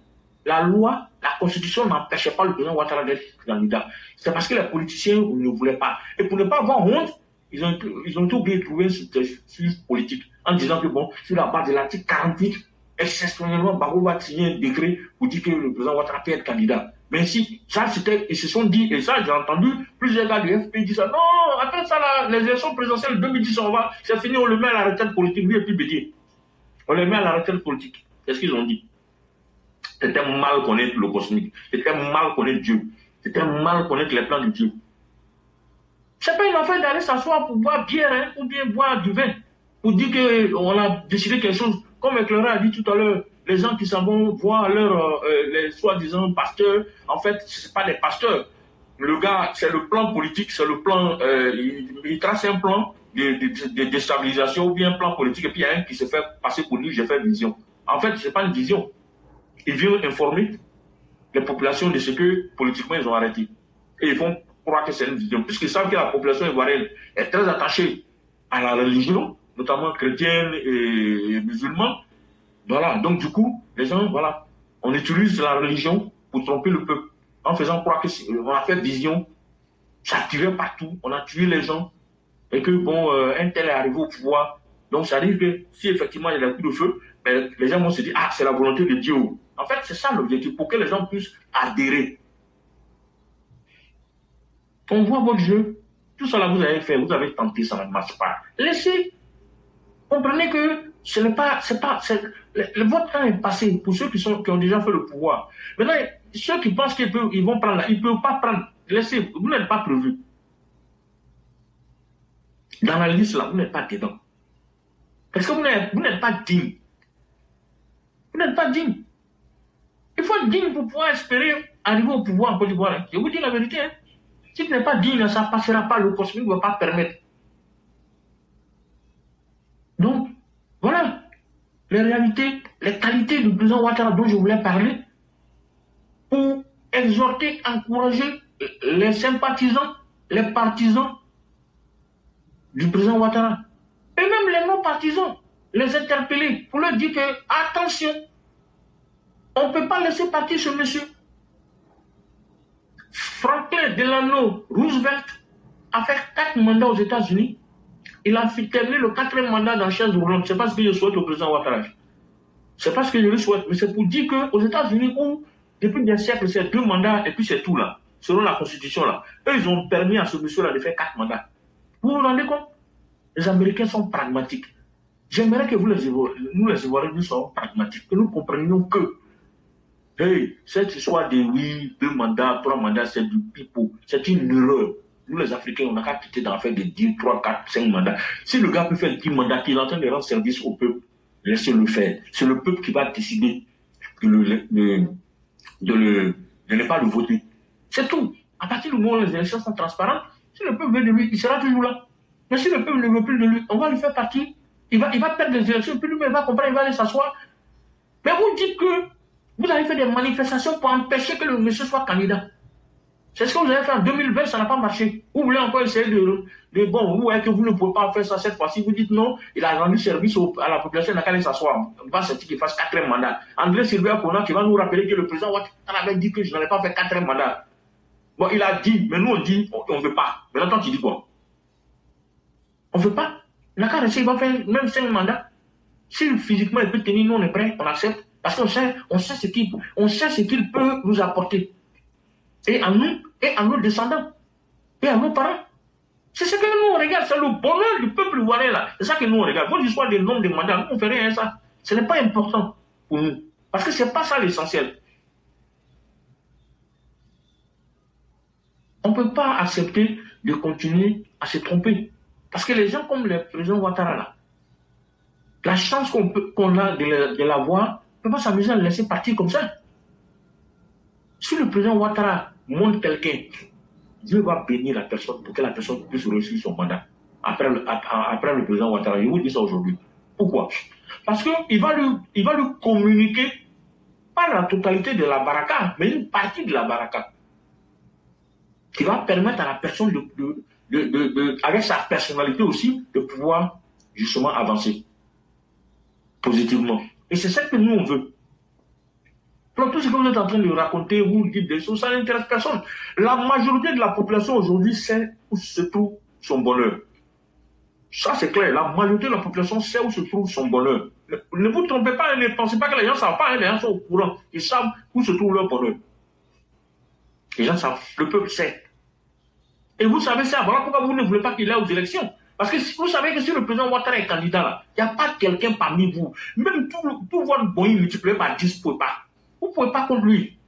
La loi, la constitution n'empêchait pas le président Ouattara d'être candidat. C'est parce que les politiciens ne voulaient pas. Et pour ne pas avoir honte, ils ont été obligés de trouver un subterfuge politique en disant que bon, sur la base de l'article 48, exceptionnellement, Gbagbo va signer un décret pour dire que le président Ouattara peut être candidat. Mais si, ça c'était, ils se sont dit, et ça j'ai entendu, plusieurs gars du FP disent ça, non, après ça là, les élections présidentielles 2010, c'est fini, on le met à la retraite politique, lui et puis Bédié. On le met à la retraite politique. Qu'est-ce qu'ils ont dit? C'était mal connaître le cosmique, c'était mal connaître Dieu, c'était mal connaître les plans de Dieu. C'est pas une affaire d'aller s'asseoir pour boire bière, hein, ou bien boire du vin, pour dire qu'on a décidé quelque chose. Comme Éclaireur a dit tout à l'heure, les gens qui s'en vont voir les soi-disant pasteurs, en fait, ce n'est pas des pasteurs. Le gars, c'est le plan politique, c'est le plan, il trace un plan de déstabilisation ou bien un plan politique, et puis il y a un qui se fait passer pour lui, j'ai fait vision. En fait, ce n'est pas une vision. Ils viennent informer les populations de ce que politiquement ils ont arrêté. Et ils font croire que c'est une vision, puisqu'ils savent que la population ivoirienne est très attachée à la religion, notamment chrétienne et musulmane. Voilà, donc du coup, les gens, voilà, on utilise la religion pour tromper le peuple, en faisant croire qu'on a fait vision, ça tirait partout, on a tué les gens, et que bon, un tel est arrivé au pouvoir. Donc ça arrive que si effectivement il y a des coups de feu, ben, les gens vont se dire, ah, c'est la volonté de Dieu. En fait, c'est ça l'objectif, pour que les gens puissent adhérer. On voit votre jeu, tout ça là vous avez fait, vous avez tenté, ça ne marche pas. Laissez, comprenez que ce n'est pas, votre temps est passé pour ceux qui ont déjà fait le pouvoir. Maintenant, ceux qui pensent qu'ils vont prendre là, ils ne peuvent pas prendre. Laissez, vous n'êtes pas prévu. Dans la liste là, vous n'êtes pas dedans. Parce que vous n'êtes pas digne. Vous n'êtes pas digne. Il faut être digne pour pouvoir espérer arriver au pouvoir en Côte d'Ivoire. Hein. Je vous dis la vérité. Hein. Si tu n'es pas digne, ça ne passera pas. Le cosmique ne va pas permettre. Donc, voilà les réalités, les qualités du président Ouattara dont je voulais parler pour exhorter, encourager les sympathisants, les partisans du président Ouattara. Et même les non-partisans, les interpeller pour leur dire que, attention, on ne peut pas laisser partir ce monsieur. Franklin Delano Roosevelt a fait 4 mandats aux États-Unis. Il a terminé le 4e mandat dans la chaise roulante. Ce n'est pas ce que je souhaite au président Ouattara. Ce n'est pas ce que je lui souhaite, mais c'est pour dire qu'aux États-Unis, où depuis des siècles, c'est 2 mandats et puis c'est tout là, selon la Constitution là. Eux, ils ont permis à ce monsieur-là de faire 4 mandats. Vous vous rendez compte? Les Américains sont pragmatiques. J'aimerais que nous les Ivoiriens, nous soyons pragmatiques, que nous comprenions que hey, cette histoire de oui, 2 mandats, 3 mandats, c'est du pipeau. C'est une erreur. Nous, les Africains, on n'a qu'à quitter d'en faire des 10, 3, 4, 5 mandats. Si le gars peut faire 10 mandats, qu'il est en train de rendre service au peuple, laissez-le faire. C'est le peuple qui va décider de ne pas le voter. C'est tout. À partir du moment où les élections sont transparentes, si le peuple veut de lui, il sera toujours là. Mais si le peuple ne veut plus de lui, on va lui faire partir. Il va perdre les élections, puis lui, il va comprendre, il va aller s'asseoir. Mais vous dites que vous avez fait des manifestations pour empêcher que le monsieur soit candidat. C'est ce que vous avez fait en 2020, ça n'a pas marché. Vous voulez encore essayer de bon, vous voyez que vous ne pouvez pas faire ça cette fois-ci. Vous dites non, il a rendu service à la population, il n'a qu'à aller s'asseoir. On va sentir qu'il fasse 4e mandat. André Sylvain Kona qui va nous rappeler que le président Ouattara avait dit que je n'allais pas faire 4e mandat. Bon, il a dit, mais nous on dit, on ne veut pas. Mais maintenant tu dis quoi? On ne veut pas. Il n'a qu'à rester, il va faire même 5 mandats. Si physiquement il peut tenir, nous on est prêts, on accepte. Parce qu'on sait ce qu'il peut nous apporter. Et à nous, et à nos descendants, et à nos parents. C'est ce que nous on regarde, c'est le bonheur du peuple ivoirien là. C'est ça que nous on regarde. Votre histoire des nombres de mandats, nous on ne fait rien à ça. Ce n'est pas important pour nous. Parce que ce n'est pas ça l'essentiel. On ne peut pas accepter de continuer à se tromper. Parce que les gens comme le président Ouattara là, la chance qu'on a de l'avoir, on ne peut pas s'amuser à le laisser partir comme ça. Si le président Ouattara montre quelqu'un, Dieu va bénir la personne pour que la personne puisse réussir son mandat. Après le président Ouattara, je vous dis ça aujourd'hui. Pourquoi? Parce qu'il va lui communiquer, pas la totalité de la baraka, mais une partie de la baraka. Qui va permettre à la personne avec sa personnalité aussi, de pouvoir justement avancer positivement. Et c'est ça que nous on veut. Donc tout ce que vous êtes en train de raconter, vous dites des choses, ça n'intéresse personne. La majorité de la population aujourd'hui sait où se trouve son bonheur. Ça c'est clair, la majorité de la population sait où se trouve son bonheur. Ne vous trompez pas, ne pensez pas que les gens ne savent pas, les gens sont au courant. Ils savent où se trouve leur bonheur. Les gens savent, le peuple sait. Et vous savez ça, voilà pourquoi vous ne voulez pas qu'il aille aux élections. Parce que vous savez que si le président Ouattara est candidat là, il n'y a pas quelqu'un parmi vous, même tout votre bonheur multiplié par 10, vous ne pouvez pas. Vous ne pouvez pas contre lui.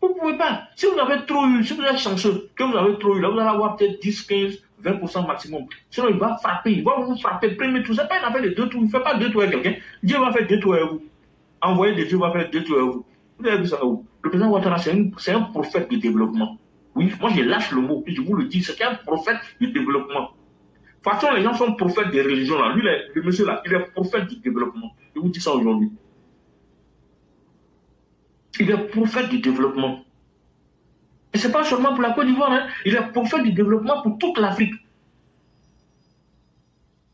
Vous ne pouvez pas. Si vous avez trop eu, si vous êtes chanceux, que vous avez trop eu, là, vous allez avoir peut-être 10, 15, 20% maximum. Sinon, il va frapper, il va vous frapper, premier tour. Ce n'est pas une affaire de 2 tours. Il ne fait pas 2 tours avec quelqu'un. Dieu va faire 2 tours avec vous. Envoyer de Dieu va faire 2 tours avec vous. Vous avez vu ça où? Le président Ouattara, c'est un prophète de développement. Oui, moi je lâche le mot, puis je vous le dis, c'est un prophète de développement. De toute façon, les gens sont prophètes des religions là. Lui, le monsieur là, il est prophète du développement. Je vous dis ça aujourd'hui. Il est prophète du développement. Et ce n'est pas seulement pour la Côte d'Ivoire, hein. Il est prophète du développement pour toute l'Afrique.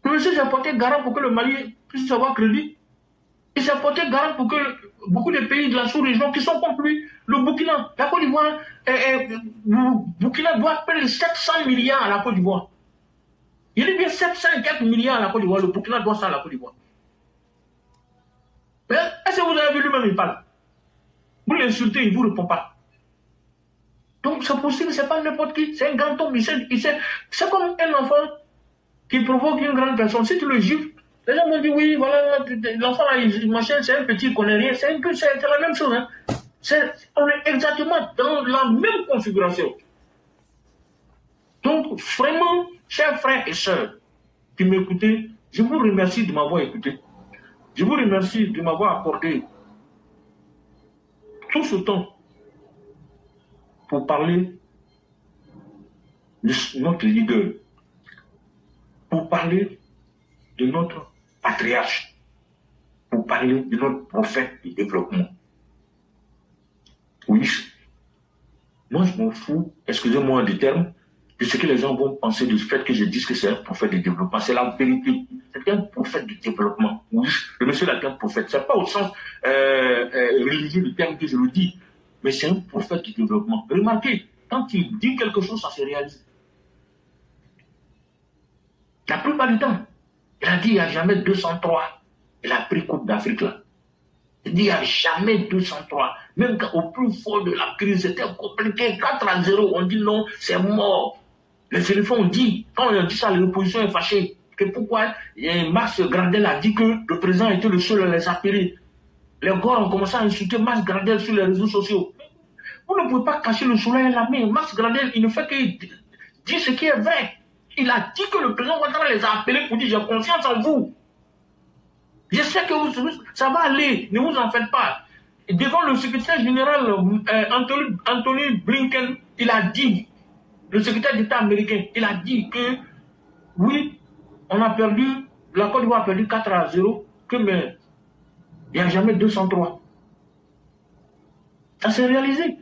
Le monsieur s'est porté garant pour que le Mali puisse avoir crédit. Il s'est porté garant pour que beaucoup de pays de la sous-région qui sont contre lui, le Burkina, la Côte d'Ivoire, le Burkina doit payer 700 milliards à la Côte d'Ivoire. Il dit bien 700 et quelques milliards à la Côte d'Ivoire, le Burkina doit ça à la Côte d'Ivoire. Mais est-ce que vous avez vu lui-même, il parle? Vous l'insultez, il ne vous répond pas. Donc c'est possible, c'est pas n'importe qui, c'est un grand homme, c'est comme un enfant qui provoque une grande personne. Si tu le gifles, les gens vont dire oui, voilà, l'enfant là, machin, c'est un petit, il connaît rien, c'est la même chose. Hein. On est exactement dans la même configuration. Donc vraiment, chers frères et sœurs qui m'écoutez, je vous remercie de m'avoir écouté. Je vous remercie de m'avoir accordé tout ce temps pour parler de notre leader, pour parler de notre patriarche, pour parler de notre prophète du développement. Oui, moi je m'en fous, excusez-moi du terme, de ce que les gens vont penser du fait que je dise que c'est un prophète du développement. C'est la vérité. C'est un prophète du développement. Oui, le monsieur là est un prophète. C'est pas au sens religieux du terme que je le dis, mais c'est un prophète du développement. Remarquez, quand il dit quelque chose, ça se réalise. La plupart du temps, il a dit il n'y a jamais 203. Il a pris Coupe d'Afrique là. Il dit il n'y a jamais 203. Même au plus fort de la crise, c'était compliqué. 4-0, on dit non, c'est mort. Les éléphants ont dit, quand on a dit ça, l'opposition est fâchée. Que pourquoi Max Gradel a dit que le président était le seul à les appeler. Les gars ont commencé à insulter Max Gradel sur les réseaux sociaux. Vous ne pouvez pas cacher le soleil à la main. Max Gradel, il ne fait que dire ce qui est vrai. Il a dit que le président Ouattara les a appelés pour dire j'ai confiance en vous. J'espère que ça va aller, ne vous en faites pas. Et devant le secrétaire général Anthony Blinken, il a dit, le secrétaire d'État américain, il a dit que oui, on a perdu, la Côte d'Ivoire a perdu 4-0, que mais il n'y a jamais 203. Ça s'est réalisé.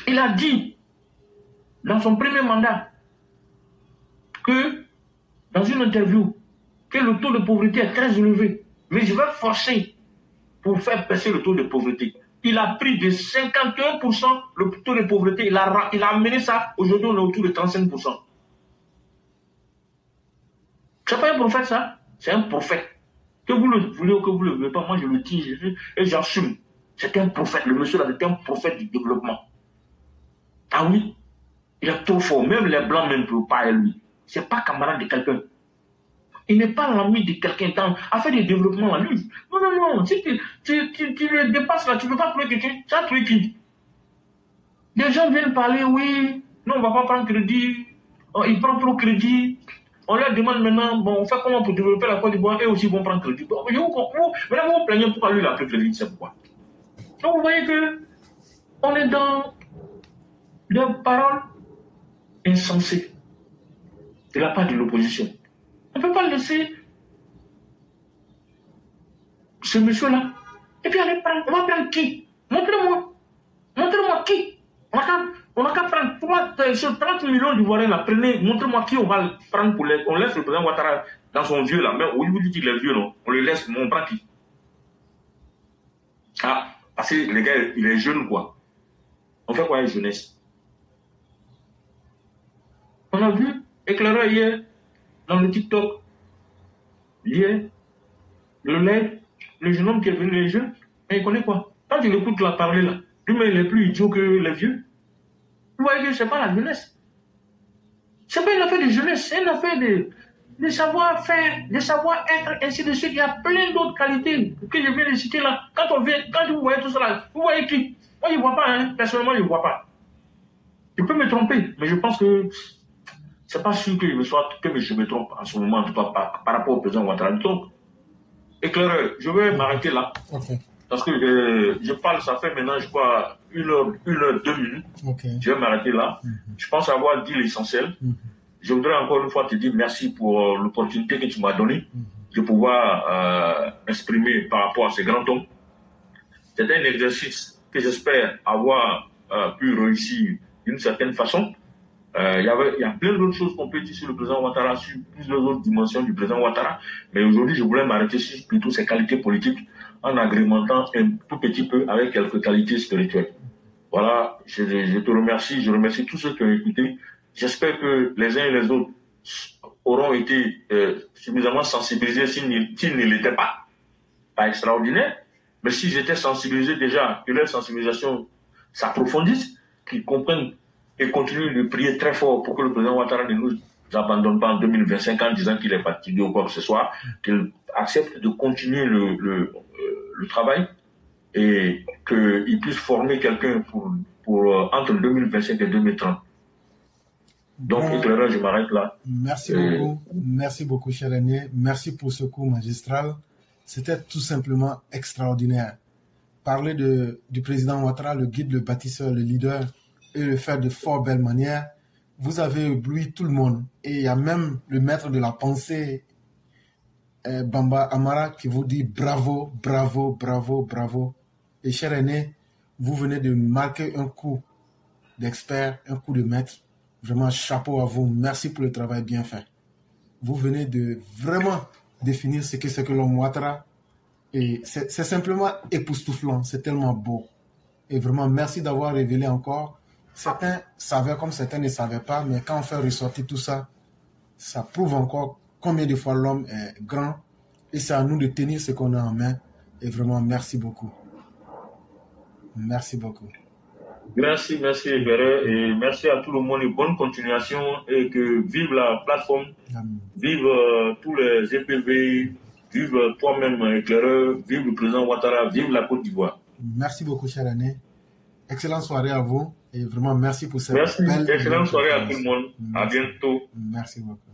Il a dit, dans son premier mandat, que, dans une interview, que le taux de pauvreté est très élevé. Mais je vais forcer pour faire baisser le taux de pauvreté. Il a pris de 51% le taux de pauvreté. Il a amené ça, aujourd'hui on est autour de 35%. C'est pas un prophète ça, c'est un prophète. Que vous le voulez ou que vous ne le voulez pas, moi je le dis et j'assume. C'est un prophète, le monsieur là, c'est un prophète du développement. Ah oui, il est trop fort, même les blancs même ne peuvent pas à lui. C'est pas camarade de quelqu'un. Il n'est pas l'ami de quelqu'un à faire du développement à lui. Non. Si tu le dépasses là, tu ne peux pas trouver quelqu'un. Tu as trouvé qui? Des gens viennent parler, oui, non, on ne va pas prendre crédit. Ils prennent trop crédit. On leur demande maintenant, bon, on fait comment pour développer la Côte d'Ivoire et aussi vont prendre crédit. Bon, maintenant, vous plaignez pourquoi lui il a pris crédit, c'est pourquoi. Donc vous voyez que on est dans des paroles insensées de la part de l'opposition. On ne peut pas laisser ce monsieur-là. Et puis aller prendre, on va prendre qui? Montrez-moi qui. On n'a qu'à prendre sur 30 millions d'Ivoiriens là, montrez-moi qui on va prendre pour on laisse le président Ouattara dans son vieux là. Mais oui, vous dites qu'il est vieux, non? On le laisse, mais on prend qui? Ah, parce que les gars, il est jeune quoi. On fait quoi avec jeunesse? On a vu éclaireur hier dans le TikTok. Hier, le lait, le jeune homme qui est venu, les jeunes, mais il connaît quoi? Quand il écoute la parler là, lui-même il est plus idiot que les vieux. Vous voyez que ce n'est pas la jeunesse. Ce n'est pas une affaire de jeunesse, c'est une affaire de savoir-faire, de savoir-être, ainsi de suite. Il y a plein d'autres qualités que je viens de citer là. Quand vous voyez tout ça, vous voyez qui? Moi, je ne vois pas, hein. Personnellement, je ne vois pas. Je peux me tromper, mais je pense que c'est pas sûr que je me trompe en ce moment, en tout cas, par rapport au président Ouattara. Donc, éclaireur, je vais m'arrêter là. Okay. Parce que je parle, ça fait maintenant, je crois, 1 heure, 2 minutes. Okay. Je vais m'arrêter là. Je pense avoir dit l'essentiel. Je voudrais encore une fois te dire merci pour l'opportunité que tu m'as donnée de pouvoir m'exprimer par rapport à ce grand homme. C'est un exercice que j'espère avoir pu réussir d'une certaine façon.
Il y a plein d'autres choses qu'on peut dire sur le président Ouattara, sur plusieurs autres dimensions du président Ouattara. Mais aujourd'hui, je voulais m'arrêter sur plutôt ses qualités politiques en agrémentant un tout petit peu avec quelques qualités spirituelles. Voilà, je te remercie, je remercie tous ceux qui ont écouté. J'espère que les uns et les autres auront été suffisamment sensibilisés s'ils ne l'étaient pas. Pas extraordinaire, mais si j'étais sensibilisé déjà, que leur sensibilisation s'approfondisse, qu'ils comprennent et continuent de prier très fort pour que le président Ouattara ne nous abandonne pas en 2025 en disant qu'il est fatigué ou quoi que ce soit, qu'il accepte de continuer le travail et qu'il puisse former quelqu'un pour entre 2025 et 2030. Donc, éclaireur, je m'arrête là.
Merci beaucoup, cher aîné. Merci pour ce cours magistral. C'était tout simplement extraordinaire. Parler du président Ouattara, le guide, le bâtisseur, le leader, et le faire de fort belle manière, vous avez ébloui tout le monde. Et il y a même le maître de la pensée, Bamba Amara, qui vous dit bravo, bravo, bravo, bravo. Et cher aîné, vous venez de marquer un coup d'expert, un coup de maître. Vraiment, chapeau à vous. Merci pour le travail bien fait. Vous venez de vraiment définir ce que c'est que l'homme Ouattara. Et c'est simplement époustouflant. C'est tellement beau. Et vraiment, merci d'avoir révélé encore. Certains savaient comme certains ne savaient pas, mais quand on fait ressortir tout ça, ça prouve encore combien de fois l'homme est grand. Et c'est à nous de tenir ce qu'on a en main. Et vraiment, merci beaucoup. Merci beaucoup.
Merci Ebere, et merci à tout le monde et bonne continuation et que vive la plateforme, vive tous les EPV, vive toi-même éclaireur, vive le président Ouattara, vive la Côte d'Ivoire.
Merci beaucoup, cher aîné. Excellente soirée à vous et vraiment merci pour cette
belle... Merci, excellente soirée à tout le monde. À bientôt.
Merci beaucoup.